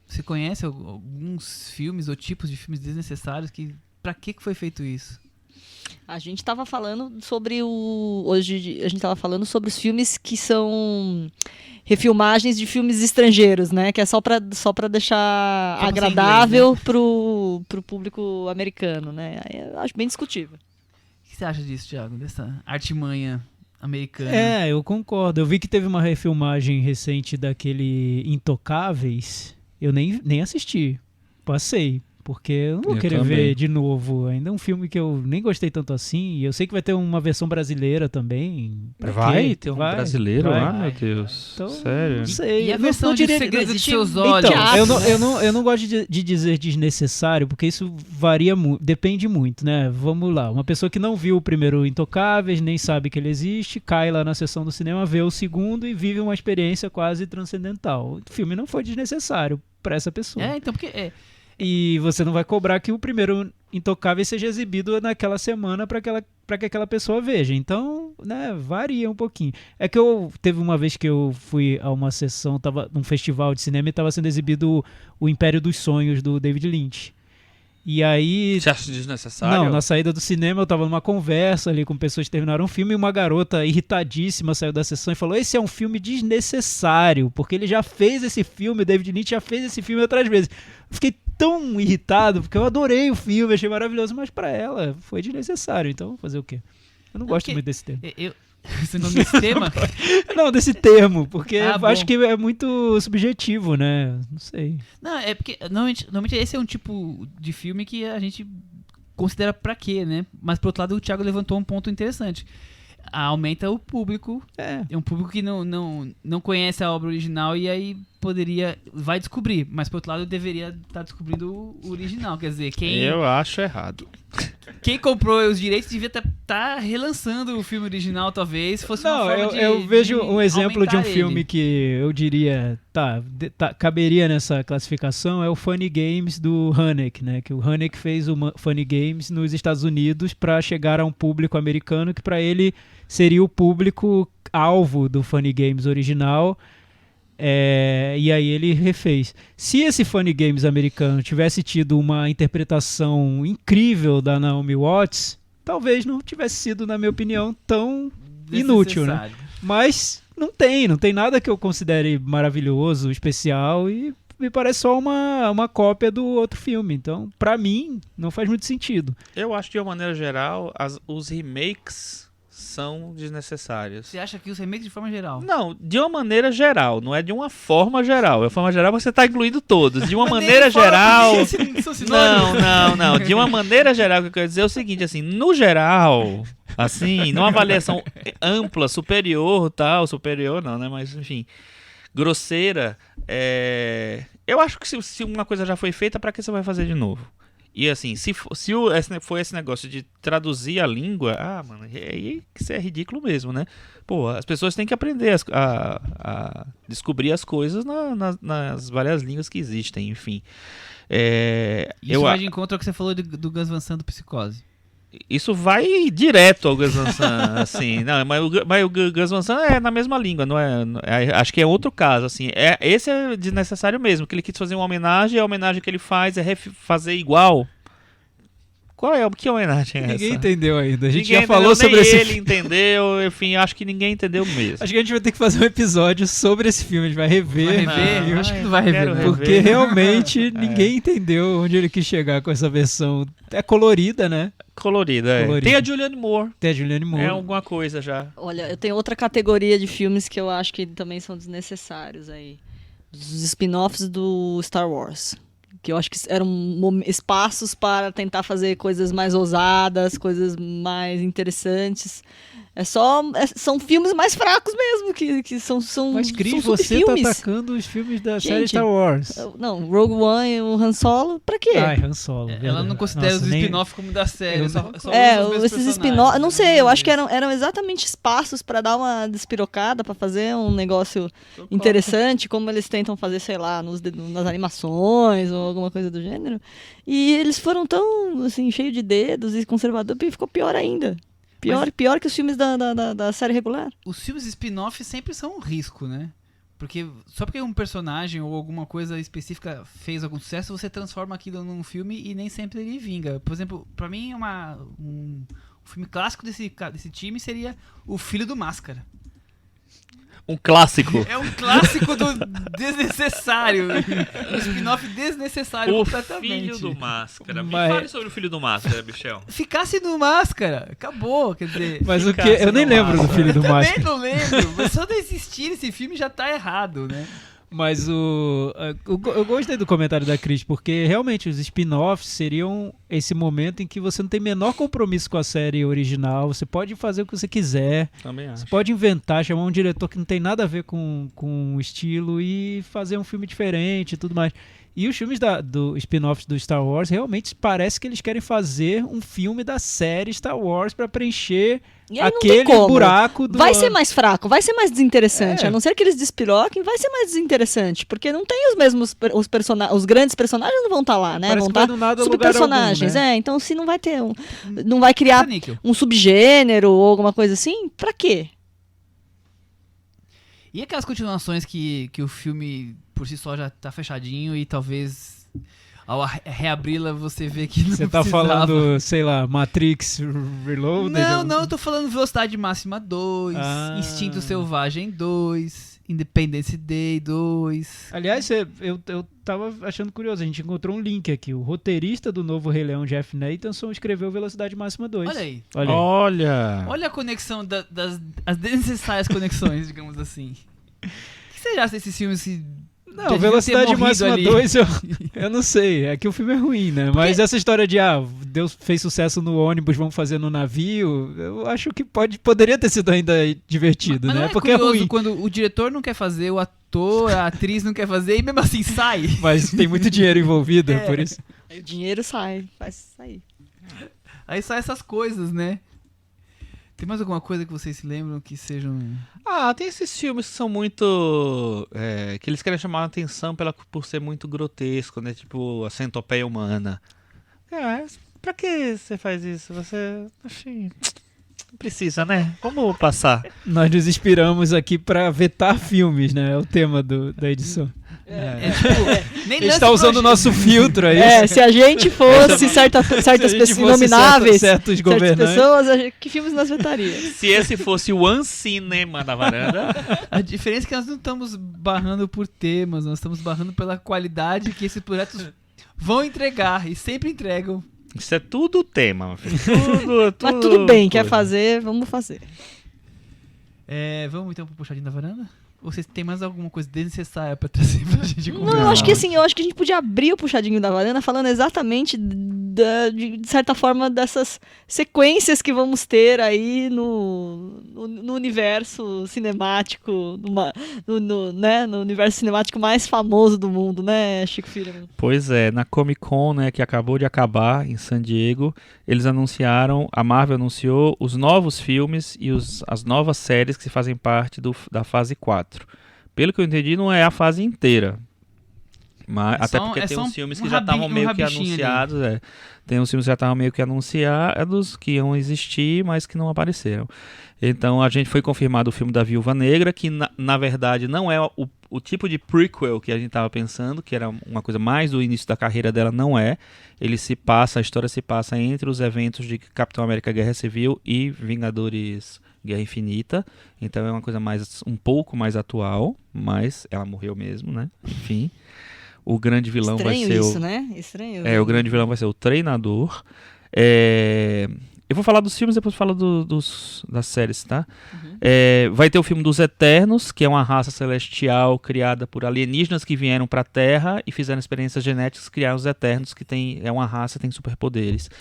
Você conhece alguns filmes ou tipos de filmes desnecessários que... Pra que foi feito isso? A gente estava falando sobre hoje a gente estava falando sobre os filmes que são refilmagens de filmes estrangeiros, né? Que é só para deixar pra ser agradável pro público americano, né? Aí eu acho bem discutível. O que você acha disso, Thiago? Dessa artimanha americana? Eu concordo. Eu vi que teve uma refilmagem recente daquele Intocáveis. Eu nem assisti. Passei. Porque eu não vou Eu querer também. ver de novo. Ainda é um filme que eu nem gostei tanto assim. E eu sei que vai ter uma versão brasileira também. Pra Vai quê? ter um Vai, brasileiro vai. lá, meu Deus. Então, Sério? Não sei. E a Eu versão não de diria- Segredo de existe Seus um Olhos? Então, teatro, eu não gosto de dizer desnecessário, porque isso varia muito, depende muito, né? Vamos lá, uma pessoa que não viu o primeiro Intocáveis, nem sabe que ele existe, cai lá na sessão do cinema, vê o segundo e vive uma experiência quase transcendental. O filme não foi desnecessário para essa pessoa. Então, porque... E você não vai cobrar que o primeiro Intocáveis seja exibido naquela semana para que aquela pessoa veja. Então, né, varia um pouquinho. É que teve uma vez que eu fui a uma sessão, tava num festival de cinema e estava sendo exibido o Império dos Sonhos do David Lynch. E aí... Você acha desnecessário? Não, na saída do cinema eu tava numa conversa ali com pessoas que terminaram o filme e uma garota irritadíssima saiu da sessão e falou: esse é um filme desnecessário, porque ele já fez esse filme, o David Lynch já fez esse filme outras vezes. Eu fiquei tão irritado, porque eu adorei o filme, achei maravilhoso, mas pra ela foi desnecessário, então fazer o quê? Eu não gosto porque- muito desse termo. Você não desse tema? Não, desse termo, porque Ah, bom. acho que é muito subjetivo, né? Não sei. Não, é porque normalmente esse é um tipo de filme que a gente considera pra quê, né? Mas por outro lado o Thiago levantou um ponto interessante. Aumenta o público. É um público que não conhece a obra original e aí vai descobrir. Mas por outro lado deveria estar descobrindo o original. Quer dizer, Eu acho errado. quem comprou os direitos devia estar relançando o filme original, talvez. Fosse uma Não, forma eu vejo um exemplo de um aumentar filme ele. que eu diria, caberia nessa classificação, é o Funny Games do Haneke, né? Que o Haneke fez o Funny Games nos Estados Unidos para chegar a um público americano que para ele seria o público alvo do Funny Games original. E aí ele refez. Se esse Funny Games americano tivesse tido uma interpretação incrível da Naomi Watts, talvez não tivesse sido, na minha opinião, tão inútil, né? Desnecessário. Mas não tem nada que eu considere maravilhoso, especial, e me parece só uma cópia do outro filme. Então, pra mim, não faz muito sentido. Eu acho que, de uma maneira geral, os remakes são desnecessários. Você acha que os remakes de forma geral? Não, de uma maneira geral, não é de uma forma geral. De forma geral você está incluindo todos. De uma maneira geral. Não. De uma maneira geral, o que eu quero dizer é o seguinte, assim, no geral, assim, numa avaliação ampla, superior não, né? Mas, enfim, grosseira, Eu acho que se uma coisa já foi feita, pra que você vai fazer de novo? E assim, se for esse negócio de traduzir a língua, mano, aí isso é ridículo mesmo, né? Pô, as pessoas têm que aprender a descobrir as coisas nas várias línguas que existem, enfim. Isso vai de encontro ao que você falou do Gus Van Sant do Psicose. Isso vai direto ao Gus Van Sant, assim. Não, mas o Gus Van Sant é na mesma língua, não é? Acho que é outro caso, assim. Esse é desnecessário mesmo, que ele quis fazer uma homenagem, a homenagem que ele faz é fazer igual. Que homenagem é essa? Ninguém entendeu ainda. A gente Ninguém já falou entendeu, sobre esse ele filme. entendeu, enfim, acho que ninguém entendeu mesmo. Acho que a gente vai ter que fazer um episódio sobre esse filme. A gente vai rever. Eu acho que não vai rever, quero não. rever. Porque realmente ninguém entendeu onde ele quis chegar com essa versão. É colorida, né? Colorida. Tem a Julianne Moore. Tem a Julianne Moore. É alguma coisa já. Olha, eu tenho outra categoria de filmes que eu acho que também são desnecessários aí. Os spin-offs do Star Wars. Que eu acho que eram espaços para tentar fazer coisas mais ousadas, coisas mais interessantes. São filmes mais fracos mesmo, que são Mas, Cris, são você tá subfilmes. atacando os filmes da série Gente, Star Wars. Não, Rogue One e o Han Solo, pra quê? Ai, Han Solo. Ela verdade. não considera Nossa, os nem- spin-off como da série. Eu Só não- usa os mesmos Esses personagens. spin-offs, não sei, eu acho que eram exatamente espaços pra dar uma despirocada, pra fazer um negócio interessante, como eles tentam fazer, sei lá, nas animações ou alguma coisa do gênero. E eles foram tão, assim, cheios de dedos e conservador, e ficou pior ainda. Pior que os filmes da série regular. Os filmes spin-off sempre são um risco, né? Porque só porque um personagem ou alguma coisa específica fez algum sucesso, você transforma aquilo num filme e nem sempre ele vinga. Por exemplo, pra mim um filme clássico desse time seria O Filho do Máscara. Um clássico. É um clássico do desnecessário. Um spin-off desnecessário O completamente. Filho do Máscara. Me Mas- fale sobre o Filho do Máscara, Michel. Ficasse no Máscara, acabou, quer dizer... Mas o que? Ficasse Eu nem no lembro do Máscara. Filho do Também Máscara. não lembro, mas só de existir esse filme já tá errado, né? Mas eu gostei do comentário da Cris, porque realmente os spin-offs seriam esse momento em que você não tem menor compromisso com a série original, você pode fazer o que você quiser, Também acho. você pode inventar, chamar um diretor que não tem nada a ver com o estilo e fazer um filme diferente e tudo mais. E os filmes do spin-offs do Star Wars realmente parece que eles querem fazer um filme da série Star Wars para preencher E aí não tem aquele como. buraco do... Vai ser mais fraco, vai ser mais desinteressante. É. A não ser que eles despiroquem, vai ser mais desinteressante. Porque não tem os mesmos os grandes personagens não vão estar lá, né? Parece Vão que vai estar do nada a lugar subpersonagens. algum, né? Então se não vai ter não vai criar Níquel. um subgênero ou alguma coisa assim, pra quê? E aquelas continuações que o filme por si só já tá fechadinho e talvez ao reabri-la você vê que não Você tá precisava. falando, sei lá, Matrix Reloaded? Não, eu tô falando Velocidade Máxima 2, Ah. Instinto Selvagem 2, Independence Day 2. Aliás, eu tava achando curioso, a gente encontrou um link aqui. O roteirista do novo Rei Leão, Jeff Nathanson, escreveu Velocidade Máxima 2. Olha aí. Olha aí. Olha. Olha a conexão as desnecessárias conexões, digamos assim. O que você acha desses filmes que Não, deviam ter Velocidade morrido Máxima ali? 2 eu não sei. É que o filme é ruim, né? Mas essa história de, Deus fez sucesso no ônibus, vamos fazer no navio, eu acho que poderia ter sido ainda divertido, Mas né? não é Porque é curioso ruim. quando o diretor não quer fazer, o ator, a atriz não quer fazer e mesmo assim sai. Mas tem muito dinheiro envolvido, É. por isso. Aí o dinheiro faz sair. Aí sai essas coisas, né? Tem mais alguma coisa que vocês se lembram que sejam... Tem esses filmes que são muito... que eles querem chamar a atenção por ser muito grotesco, né? Tipo, a centopeia humana. Pra que você faz isso? Você... Assim, não precisa, né? Vamos passar. Nós nos inspiramos aqui pra vetar filmes, né? É o tema da edição. Nem A gente tá usando o nosso filtro aí. Se a gente fosse certas Se a gente pessoas fosse inomináveis, certos certas governantes. pessoas, que filmes nós vetaríamos? Se esse fosse o One Cinema da varanda... A diferença é que nós não estamos barrando por temas, nós estamos barrando pela qualidade que esses projetos vão entregar e sempre entregam. Isso é tudo tema, meu filho. Tudo. Mas tudo bem, quer coisa. fazer, vamos fazer. Vamos então pro puxadinho da varanda? Ou vocês têm mais alguma coisa desnecessária pra trazer pra gente conversar? Não, eu acho que a gente podia abrir o puxadinho da varanda falando exatamente de certa forma, dessas sequências que vamos ter aí no universo cinemático, no universo cinemático mais famoso do mundo, né, Chico Firman? Pois é, na Comic Con, né, que acabou de acabar em San Diego, eles anunciaram, a Marvel anunciou os novos filmes e as novas séries que fazem parte da fase 4. Pelo que eu entendi, não é a fase inteira. Mas, até porque tem uns filmes que já estavam meio que anunciados. Tem uns filmes que já estavam meio que anunciados, que iam existir, mas que não apareceram. Então a gente foi confirmado o filme da Viúva Negra, que na verdade não é o tipo de prequel que a gente estava pensando, que era uma coisa mais do início da carreira dela, não é. A história se passa entre os eventos de Capitão América Guerra Civil e Vingadores Guerra Infinita. Então é uma coisa um pouco mais atual, mas ela morreu mesmo, né? Enfim. O grande vilão Estranho vai ser isso, né? Estranho. o grande vilão vai ser o Treinador. Eu vou falar dos filmes, depois falo das séries, tá? Vai ter o filme dos Eternos, que é uma raça celestial criada por alienígenas que vieram para a Terra e fizeram experiências genéticas, criaram os Eternos, que é uma raça que tem superpoderes.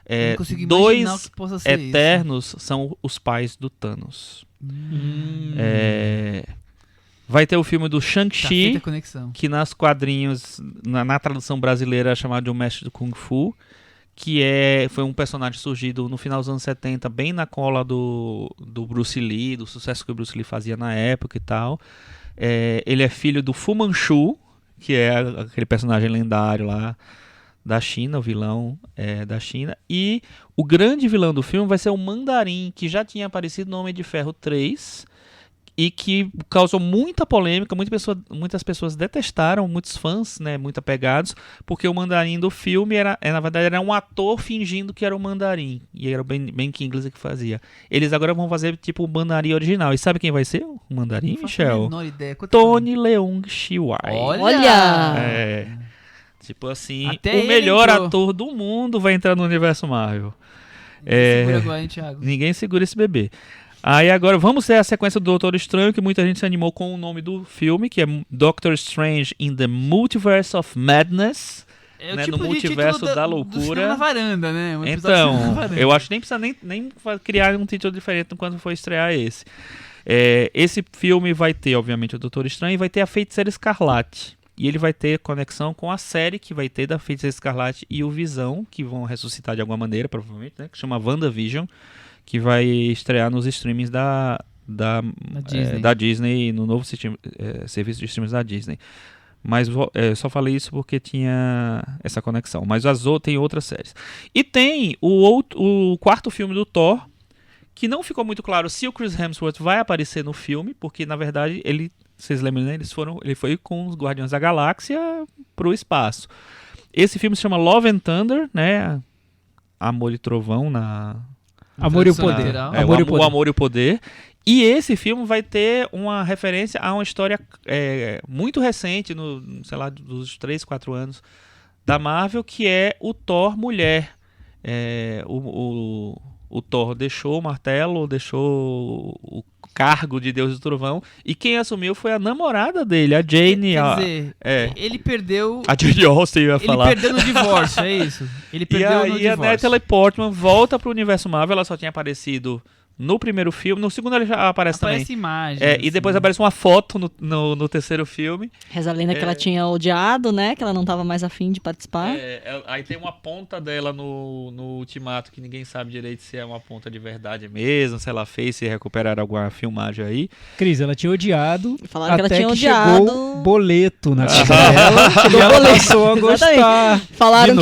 Eu não consigo imaginar o Dois que possa ser Eternos são os pais do Thanos. Vai ter o filme do Tá feita Shang-Chi, a conexão. que nas quadrinhos, na tradução brasileira é chamado de um mestre do Kung Fu, que foi um personagem surgido no final dos anos 70, bem na cola do Bruce Lee, do sucesso que o Bruce Lee fazia na época e tal. Ele é filho do Fu Manchu, que é aquele personagem lendário lá da China, o vilão da China. E o grande vilão do filme vai ser o Mandarim, que já tinha aparecido no Homem de Ferro 3, e que causou muita polêmica, muitas pessoas detestaram, muitos fãs, né, muito apegados, porque o Mandarim do filme na verdade era um ator fingindo que era o Mandarim, e era o Ben Kingsley que fazia. Eles agora vão fazer tipo o Mandarim original, e sabe quem vai ser o Mandarim, Não faço a Michel? menor ideia. Tony Leung Chiu-wai. Olha! Tipo assim, Até o ele melhor entrou. ator do mundo vai entrar no universo Marvel. Segura agora, hein, Thiago? Ninguém segura esse bebê. Aí agora vamos ter a sequência do Doutor Estranho, que muita gente se animou com o nome do filme, que é Doctor Strange in the Multiverse of Madness, É o né, tipo no de multiverso título da do loucura. cinema na varanda, né? Um episódio de cinema na Então, varanda. eu acho que nem precisa nem criar um título diferente quando for estrear esse. Esse filme vai ter, obviamente, o Doutor Estranho e vai ter a Feiticeira Escarlate. E ele vai ter conexão com a série que vai ter da Feiticeira Escarlate e o Visão, que vão ressuscitar de alguma maneira, provavelmente, né? Que chama WandaVision, que vai estrear nos streamings da Disney, no novo serviço de streamings da Disney. Mas só falei isso porque tinha essa conexão. Mas tem outras séries. E tem o quarto filme do Thor, que não ficou muito claro se o Chris Hemsworth vai aparecer no filme, porque na verdade vocês lembram, né? Ele foi com os Guardiões da Galáxia pro espaço. Esse filme se chama Love and Thunder, né? Amor e Trovão Amor e o Poder. Literal. O Amor e o Poder. E esse filme vai ter uma referência a uma história muito recente, sei lá, dos 3, 4 anos da Marvel, que é o Thor mulher. O Thor deixou o martelo, deixou o cargo de Deus do Trovão, e quem assumiu foi a namorada dele, a Jane. Quer dizer, ele perdeu... A Jane Austen, eu ia falar. Ele perdeu no divórcio, é isso? Ele perdeu no divórcio. E a Natalie Portman volta pro universo Marvel, ela só tinha aparecido no primeiro filme, no segundo ela já aparece também. Aparece imagem. E depois aparece uma foto no terceiro filme. Reza a lenda que ela tinha odiado, né? Que ela não estava mais afim de participar. Aí tem uma ponta dela no Ultimato que ninguém sabe direito se é uma ponta de verdade mesmo, se ela fez, se recuperaram alguma filmagem aí. Cris, ela tinha odiado Falaram que ela até tinha que odiado. chegou boleto na vida dela e ela passou a gostar. Falaram de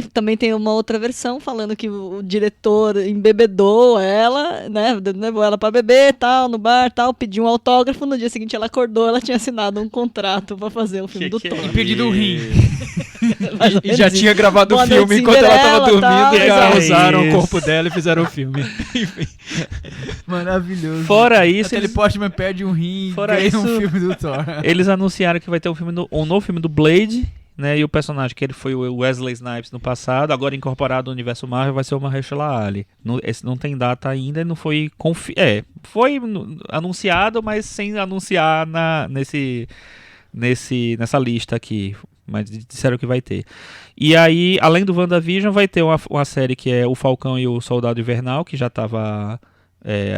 que também tem uma outra versão falando que o diretor embebedou ela, né? Levou ela pra beber, tal, no bar, tal, pediu um autógrafo. No dia seguinte ela acordou, ela tinha assinado um contrato pra fazer o filme do Thor. E perdido o rim. E já tinha gravado o Boa filme Noite, enquanto ela tava Cinderela, dormindo, tal. já É usaram isso. o corpo dela e fizeram o filme. Maravilhoso. Fora isso, Até ele Portman perde um rim e Fora ganha isso- um filme do Thor. eles anunciaram que vai ter um novo filme do Blade, né? E o personagem que ele foi o Wesley Snipes no passado, agora incorporado no universo Marvel, vai ser o Mahershala Ali. Esse não tem data ainda e não foi foi anunciado, mas sem anunciar nessa lista aqui. mas disseram que vai ter. E aí, além do WandaVision, vai ter uma série que é O Falcão e o Soldado Invernal, que já estava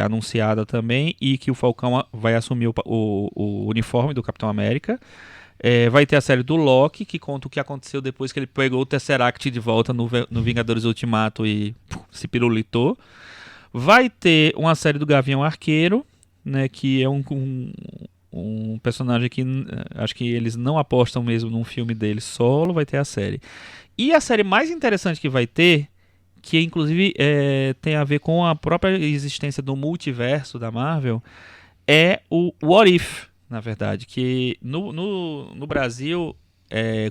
anunciada também, e que o Falcão vai assumir o uniforme do Capitão América. Vai ter a série do Loki, que conta o que aconteceu depois que ele pegou o Tesseract de volta no Vingadores Ultimato e se pirulitou. Vai ter uma série do Gavião Arqueiro, né, que é um personagem que acho que eles não apostam mesmo num filme dele solo, vai ter a série. E a série mais interessante que vai ter, que inclusive tem a ver com a própria existência do multiverso da Marvel, é o What If, na verdade, que no Brasil,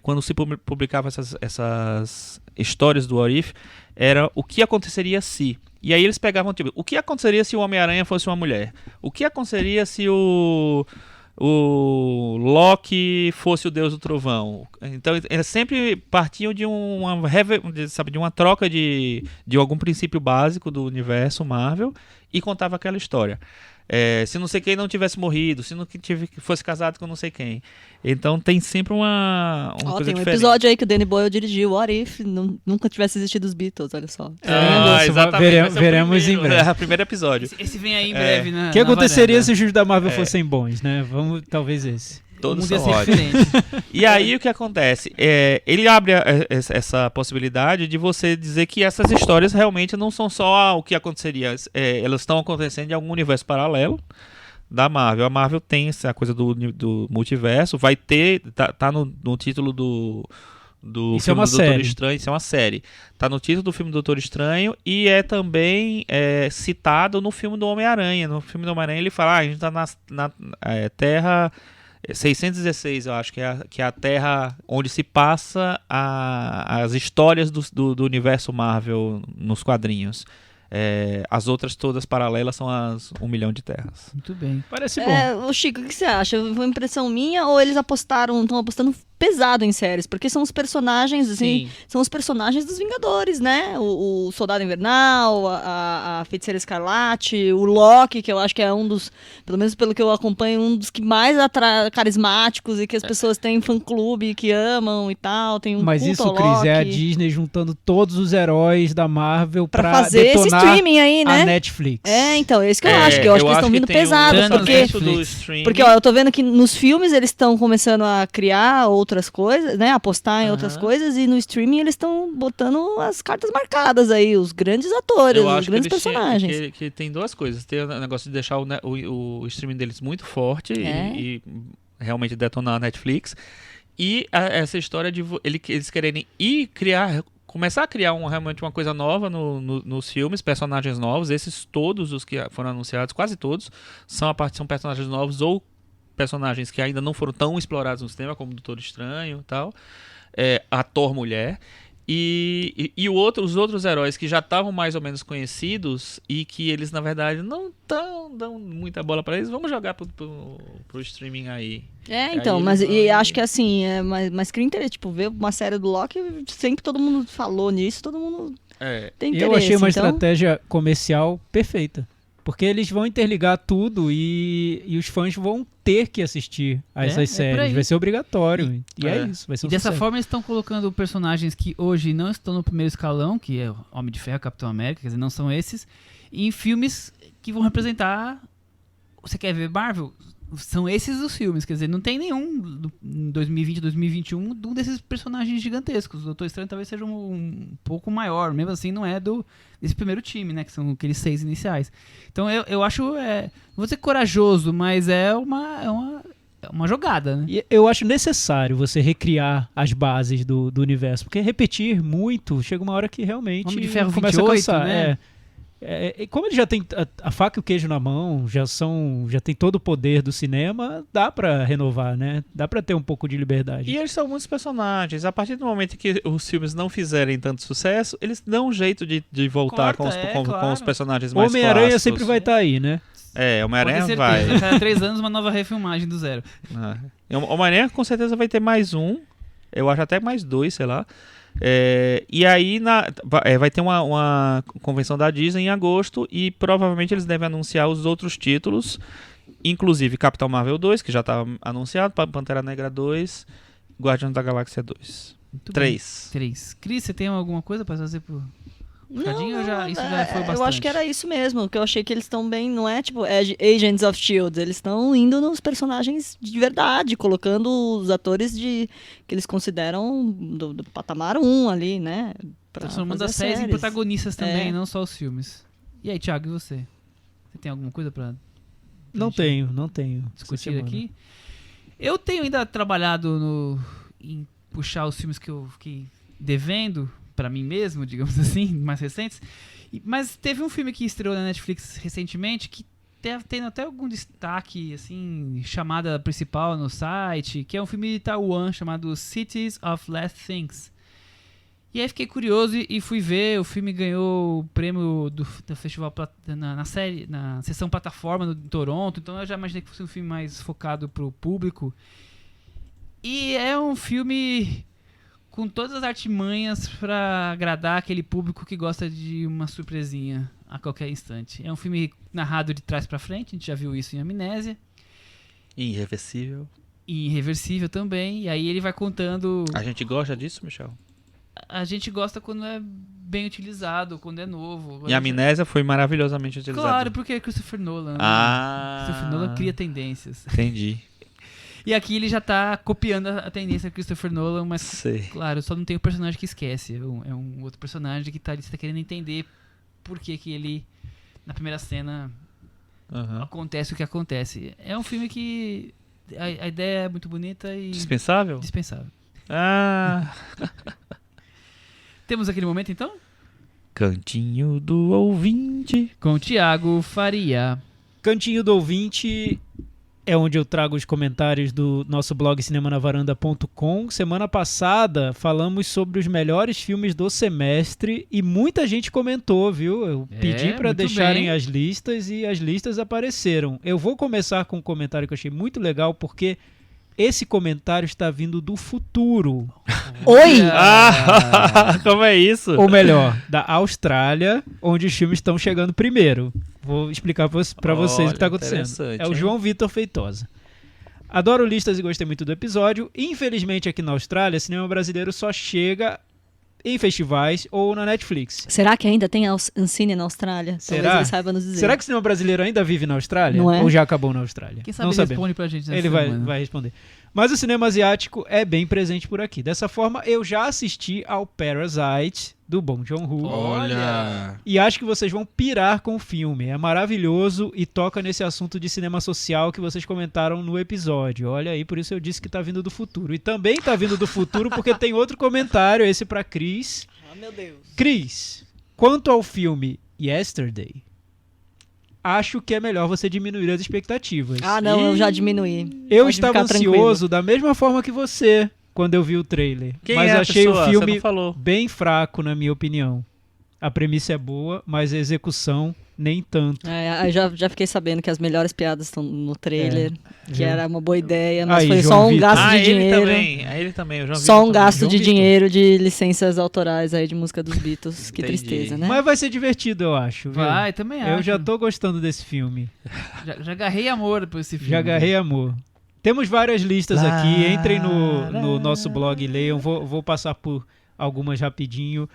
quando se publicava essas histórias do What If, era o que aconteceria se. E aí eles pegavam, tipo, o que aconteceria se o Homem-Aranha fosse uma mulher? O que aconteceria se o Loki fosse o Deus do Trovão? Então eles sempre partiam de uma troca de algum princípio básico do universo Marvel e contava aquela história. Se não sei quem não tivesse morrido, se não fosse casado com não sei quem. Então tem sempre uma coisa tem um diferente. episódio aí que o Danny Boyle dirigiu, What If nunca tivesse existido os Beatles, olha só. Exatamente. Veremos em breve. É o primeiro episódio. Esse vem aí em breve, né? O que aconteceria se os filmes da Marvel fossem bons, né? Vamos, talvez esse. Todos O mundo ia são ser ótimos. diferente. E aí o que acontece? Ele abre essa possibilidade de você dizer que essas histórias realmente não são só o que aconteceria. Elas estão acontecendo em algum universo paralelo da Marvel. A Marvel tem essa coisa do multiverso. Vai ter... Tá no título do Isso filme é uma do Doutor série. Estranho. Isso é uma série. Tá no título do filme do Doutor Estranho e é também citado no filme do Homem-Aranha. No filme do Homem-Aranha ele fala, a gente tá na Terra 616, eu acho, que é a Terra onde se passa as histórias do universo Marvel nos quadrinhos. As outras todas paralelas são as 1 milhão de terras. Muito bem. Parece bom. Ô Chico, o que você acha? Foi uma impressão minha ou eles estão apostando pesado em séries? Porque são os personagens, assim, Sim. são os personagens dos Vingadores, né? O Soldado Invernal, a Feiticeira Escarlate, o Loki, que eu acho que é um dos, pelo menos pelo que eu acompanho, um dos que mais carismáticos e que as pessoas têm fã-clube, que amam e tal. Tem um Mas culto isso, ao Cris, é a Loki. Disney juntando todos os heróis da Marvel Pra pra fazer esse detonar streaming aí, né? a Netflix. então, é isso que eu acho, que eu acho que eles estão vindo tem um pesado, Thanos, porque... Netflix. do streaming. Porque, ó, eu tô vendo que nos filmes eles estão começando a criar outras coisas, né? Apostar em outras coisas, e no streaming eles estão botando as cartas marcadas aí, os grandes atores, Eu os acho grandes que eles personagens. que tem duas coisas. Tem o negócio de deixar o streaming deles muito forte e realmente detonar a Netflix. E essa história de eles quererem começar a criar realmente uma coisa nova nos filmes, personagens novos. Esses todos os que foram anunciados, quase todos, são personagens novos ou personagens que ainda não foram tão explorados no cinema, como o Doutor Estranho e tal. Ator mulher. E os outros heróis que já estavam mais ou menos conhecidos e que eles, na verdade, não dão muita bola pra eles, vamos jogar pro streaming aí. Então, Aí mas eles e vão- acho que assim, mas cria interesse, tipo, ver uma série do Loki, sempre todo mundo falou nisso, todo mundo tem interesse. Eu achei uma então... estratégia comercial perfeita. Porque eles vão interligar tudo e os fãs vão ter que assistir a essas por séries. aí. Vai ser obrigatório. E é isso, vai ser E um dessa sucesso. forma eles estão colocando personagens que hoje não estão no primeiro escalão, que é Homem de Ferro, Capitão América, quer dizer, não são esses, em filmes que vão representar... Você quer ver Marvel? São esses os filmes, quer dizer, não tem nenhum em 2020, 2021 um desses personagens gigantescos. O Doutor Estranho talvez seja um pouco maior, mesmo assim não é desse primeiro time, né, que são aqueles 6 iniciais. Então eu acho, não vou dizer corajoso, mas é uma jogada, né? E eu acho necessário você recriar as bases do universo. Porque repetir muito, chega uma hora que realmente Homem de Ferro começa 28, a cansar. né? E como ele já tem a faca e o queijo na mão, já tem todo o poder do cinema, dá pra renovar, né? Dá pra ter um pouco de liberdade. E eles são muitos personagens. A partir do momento que os filmes não fizerem tanto sucesso, eles dão um jeito de voltar Corta, com claro. os personagens mais Homem-Aranha clássicos. sempre vai estar aí, né? Homem-Aranha Pode ter vai. certeza, cada 3 anos uma nova refilmagem do zero. Homem-Aranha com certeza vai ter mais um. Eu acho até mais 2, sei lá. E aí vai ter uma convenção da Disney em agosto e provavelmente eles devem anunciar os outros títulos, inclusive Capitão Marvel 2, que já estava anunciado, Pantera Negra 2 Guardiões da Galáxia 2. Muito bem. 3. 3. Cris, você tem alguma coisa pra fazer pro Cadinho? Isso já foi bastante. Eu acho que era isso mesmo, que eu achei que eles estão bem, não é tipo Agents of S.H.I.E.L.D., eles estão indo nos personagens de verdade, colocando os atores que eles consideram do patamar 1 ali, né? Transformando as séries em protagonistas também, não só os filmes. E aí, Thiago, e você? Você tem alguma coisa pra Não tenho. discutir aqui? Eu tenho ainda trabalhado em puxar os filmes que eu fiquei devendo pra mim mesmo, digamos assim, mais recentes. Mas teve um filme que estreou na Netflix recentemente que tem até algum destaque, assim, chamada principal no site, que é um filme de Taiwan chamado Cities of Last Things. E aí fiquei curioso e fui ver. O filme ganhou o prêmio do festival na sessão plataforma em Toronto, então eu já imaginei que fosse um filme mais focado pro público. E é um filme com todas as artimanhas pra agradar aquele público que gosta de uma surpresinha a qualquer instante. É um filme narrado de trás pra frente, a gente já viu isso em Amnésia. Irreversível. E Irreversível também, e aí ele vai contando... A gente gosta disso, Michel? A gente gosta quando é bem utilizado, quando é novo. E a Amnésia foi maravilhosamente utilizada. Claro, porque é Christopher Nolan. Christopher Nolan cria tendências. Entendi. E aqui ele já tá copiando a tendência do Christopher Nolan, mas, Sei. claro, só não tem o personagem que esquece. É um outro personagem que você tá querendo entender por que ele, na primeira cena, acontece o que acontece. É um filme que a ideia é muito bonita e... Dispensável? Dispensável. Temos aquele momento, então? Cantinho do Ouvinte. Com o Thiago Faria. Cantinho do Ouvinte é onde eu trago os comentários do nosso blog cinemanavaranda.com. Semana passada falamos sobre os melhores filmes do semestre e muita gente comentou, viu? Eu pedi para deixarem as listas e as listas apareceram. Eu vou começar com um comentário que eu achei muito legal, porque esse comentário está vindo do futuro. Oi! Como é isso? Ou melhor, da Austrália, onde os filmes estão chegando primeiro. Vou explicar para vocês o que está acontecendo. É o João Vitor Feitosa. Adoro listas e gostei muito do episódio. Infelizmente, aqui na Austrália, cinema brasileiro só chega em festivais ou na Netflix. Será que ainda tem Ancine na Austrália? Será? Talvez ele saiba nos dizer. Será que o cinema brasileiro ainda vive na Austrália? Não é? Ou já acabou na Austrália? Quem sabe Não ele sabemos. responde pra gente nessa Ele semana. vai responder. Mas o cinema asiático é bem presente por aqui. Dessa forma, eu já assisti ao Parasite, do Bong Joon-ho. Olha! E acho que vocês vão pirar com o filme. É maravilhoso e toca nesse assunto de cinema social que vocês comentaram no episódio. Olha aí, por isso eu disse que tá vindo do futuro. E também tá vindo do futuro porque tem outro comentário, esse pra Cris. Ah, meu Deus. Cris, quanto ao filme Yesterday, acho que é melhor você diminuir as expectativas. Ah, não, eu já diminuí. Eu Pode estava ficar ansioso da mesma forma que você quando eu vi o trailer. Quem mas é a achei pessoa? o Você filme não falou. bem fraco, na minha opinião. A premissa é boa, mas a execução nem tanto. É, já fiquei sabendo que as melhores piadas estão no trailer, que já. era uma boa ideia, mas Aí, foi João só um Vitor. gasto de ele dinheiro. também. Ele também. O João Só Vitor um também. gasto João de Vitor. dinheiro de licenças autorais aí de música dos Beatles. Que Entendi. tristeza, né? Mas vai ser divertido, eu acho. Viu? Vai, também acho. Eu já tô gostando desse filme. Já agarrei amor por esse filme. Já agarrei amor. Temos várias listas aqui. Entrem no nosso blog e leiam. Vou passar por algumas rapidinho.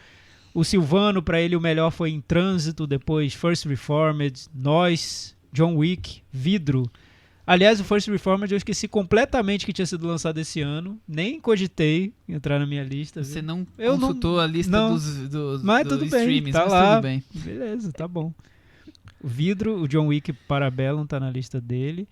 O Silvano, pra ele, o melhor foi Em Trânsito, depois First Reformed, Nós, John Wick, Vidro. Aliás, o First Reformed eu esqueci completamente que tinha sido lançado esse ano. Nem cogitei entrar na minha lista. Você Viu? não Eu não- consultou a lista não. dos Mas tudo bem, streamings, tá mas lá. tudo bem. Beleza, tá bom. O Vidro, o John Wick Parabellum tá na lista dele.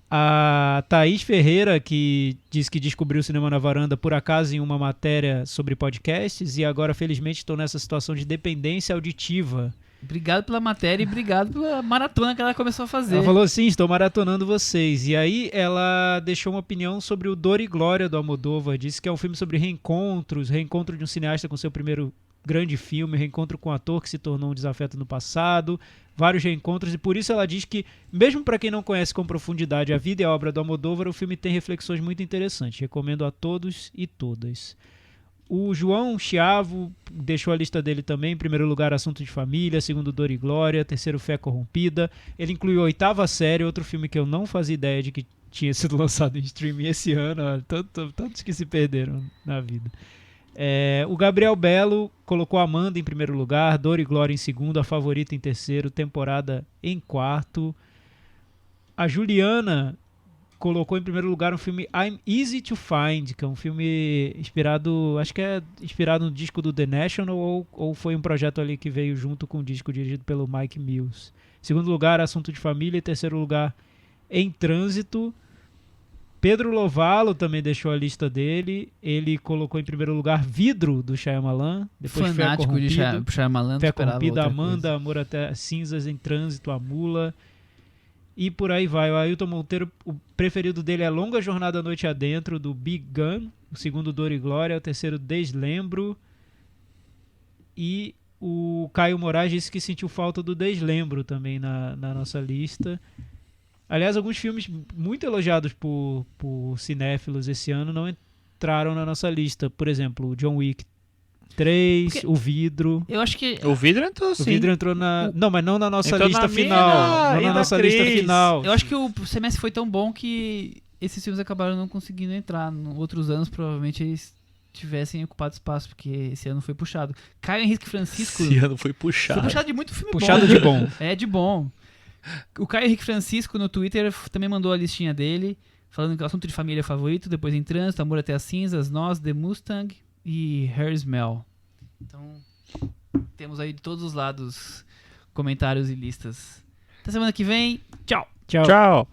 A Thaís Ferreira, que diz que descobriu o Cinema na Varanda por acaso em uma matéria sobre podcasts e agora felizmente estou nessa situação de dependência auditiva. Obrigado pela matéria e obrigado pela maratona que ela começou a fazer. Ela falou assim, estou maratonando vocês. E aí ela deixou uma opinião sobre o Dor e Glória do Almodóvar. Disse que é um filme sobre reencontros, reencontro de um cineasta com seu primeiro grande filme, reencontro com um ator que se tornou um desafeto no passado, vários reencontros, e por isso ela diz que, mesmo para quem não conhece com profundidade a vida e a obra do Almodóvar, o filme tem reflexões muito interessantes. Recomendo a todos e todas. O João Chiavo deixou a lista dele também. Em primeiro lugar, Assunto de Família. Segundo, Dor e Glória. Terceiro, Fé Corrompida. Ele incluiu Oitava Série, outro filme que eu não fazia ideia de que tinha sido lançado em streaming esse ano, olha, tantos que se perderam na vida. O Gabriel Belo colocou Amanda em primeiro lugar, Dor e Glória em segundo, A Favorita em terceiro, Temporada em quarto. A Juliana colocou em primeiro lugar um filme I'm Easy to Find, que é um filme inspirado, acho que é inspirado no disco do The National, ou foi um projeto ali que veio junto com o disco dirigido pelo Mike Mills. Segundo lugar, Assunto de Família. E terceiro lugar, Em Trânsito. Pedro Lovalo também deixou a lista dele. Ele colocou em primeiro lugar Vidro, do Shyamalan. Depois Fanático de Shyamalan. Fé Corrompida, Amanda, Amor até Cinzas, Em Trânsito, A Mula. E por aí vai. O Ailton Monteiro, o preferido dele é Longa Jornada à Noite Adentro, do Big Gun. O segundo, Dor e Glória. O terceiro, Deslembro. E o Caio Moraes disse que sentiu falta do Deslembro também na nossa lista. Aliás, alguns filmes muito elogiados por cinéfilos esse ano não entraram na nossa lista. Por exemplo, o John Wick 3, O Vidro. Eu acho que... O Vidro entrou sim. O Vidro entrou na... Não, mas não na nossa Entrou lista na final. minha, Não na nossa lista final. Eu acho que o semestre foi tão bom que esses filmes acabaram não conseguindo entrar. Em outros anos, provavelmente, eles tivessem ocupado espaço, porque esse ano foi puxado. Caio Henrique Francisco... Esse ano foi puxado. Foi puxado de muito filme Puxado bom. de bom. É, de bom. O Caio Henrique Francisco no Twitter também mandou a listinha dele, falando que o Assunto de Família é favorito, depois Em Trânsito, Amor até as Cinzas, Nós, The Mustang e Hair Smell. Então, temos aí de todos os lados comentários e listas. Até semana que vem. Tchau! Tchau. Tchau.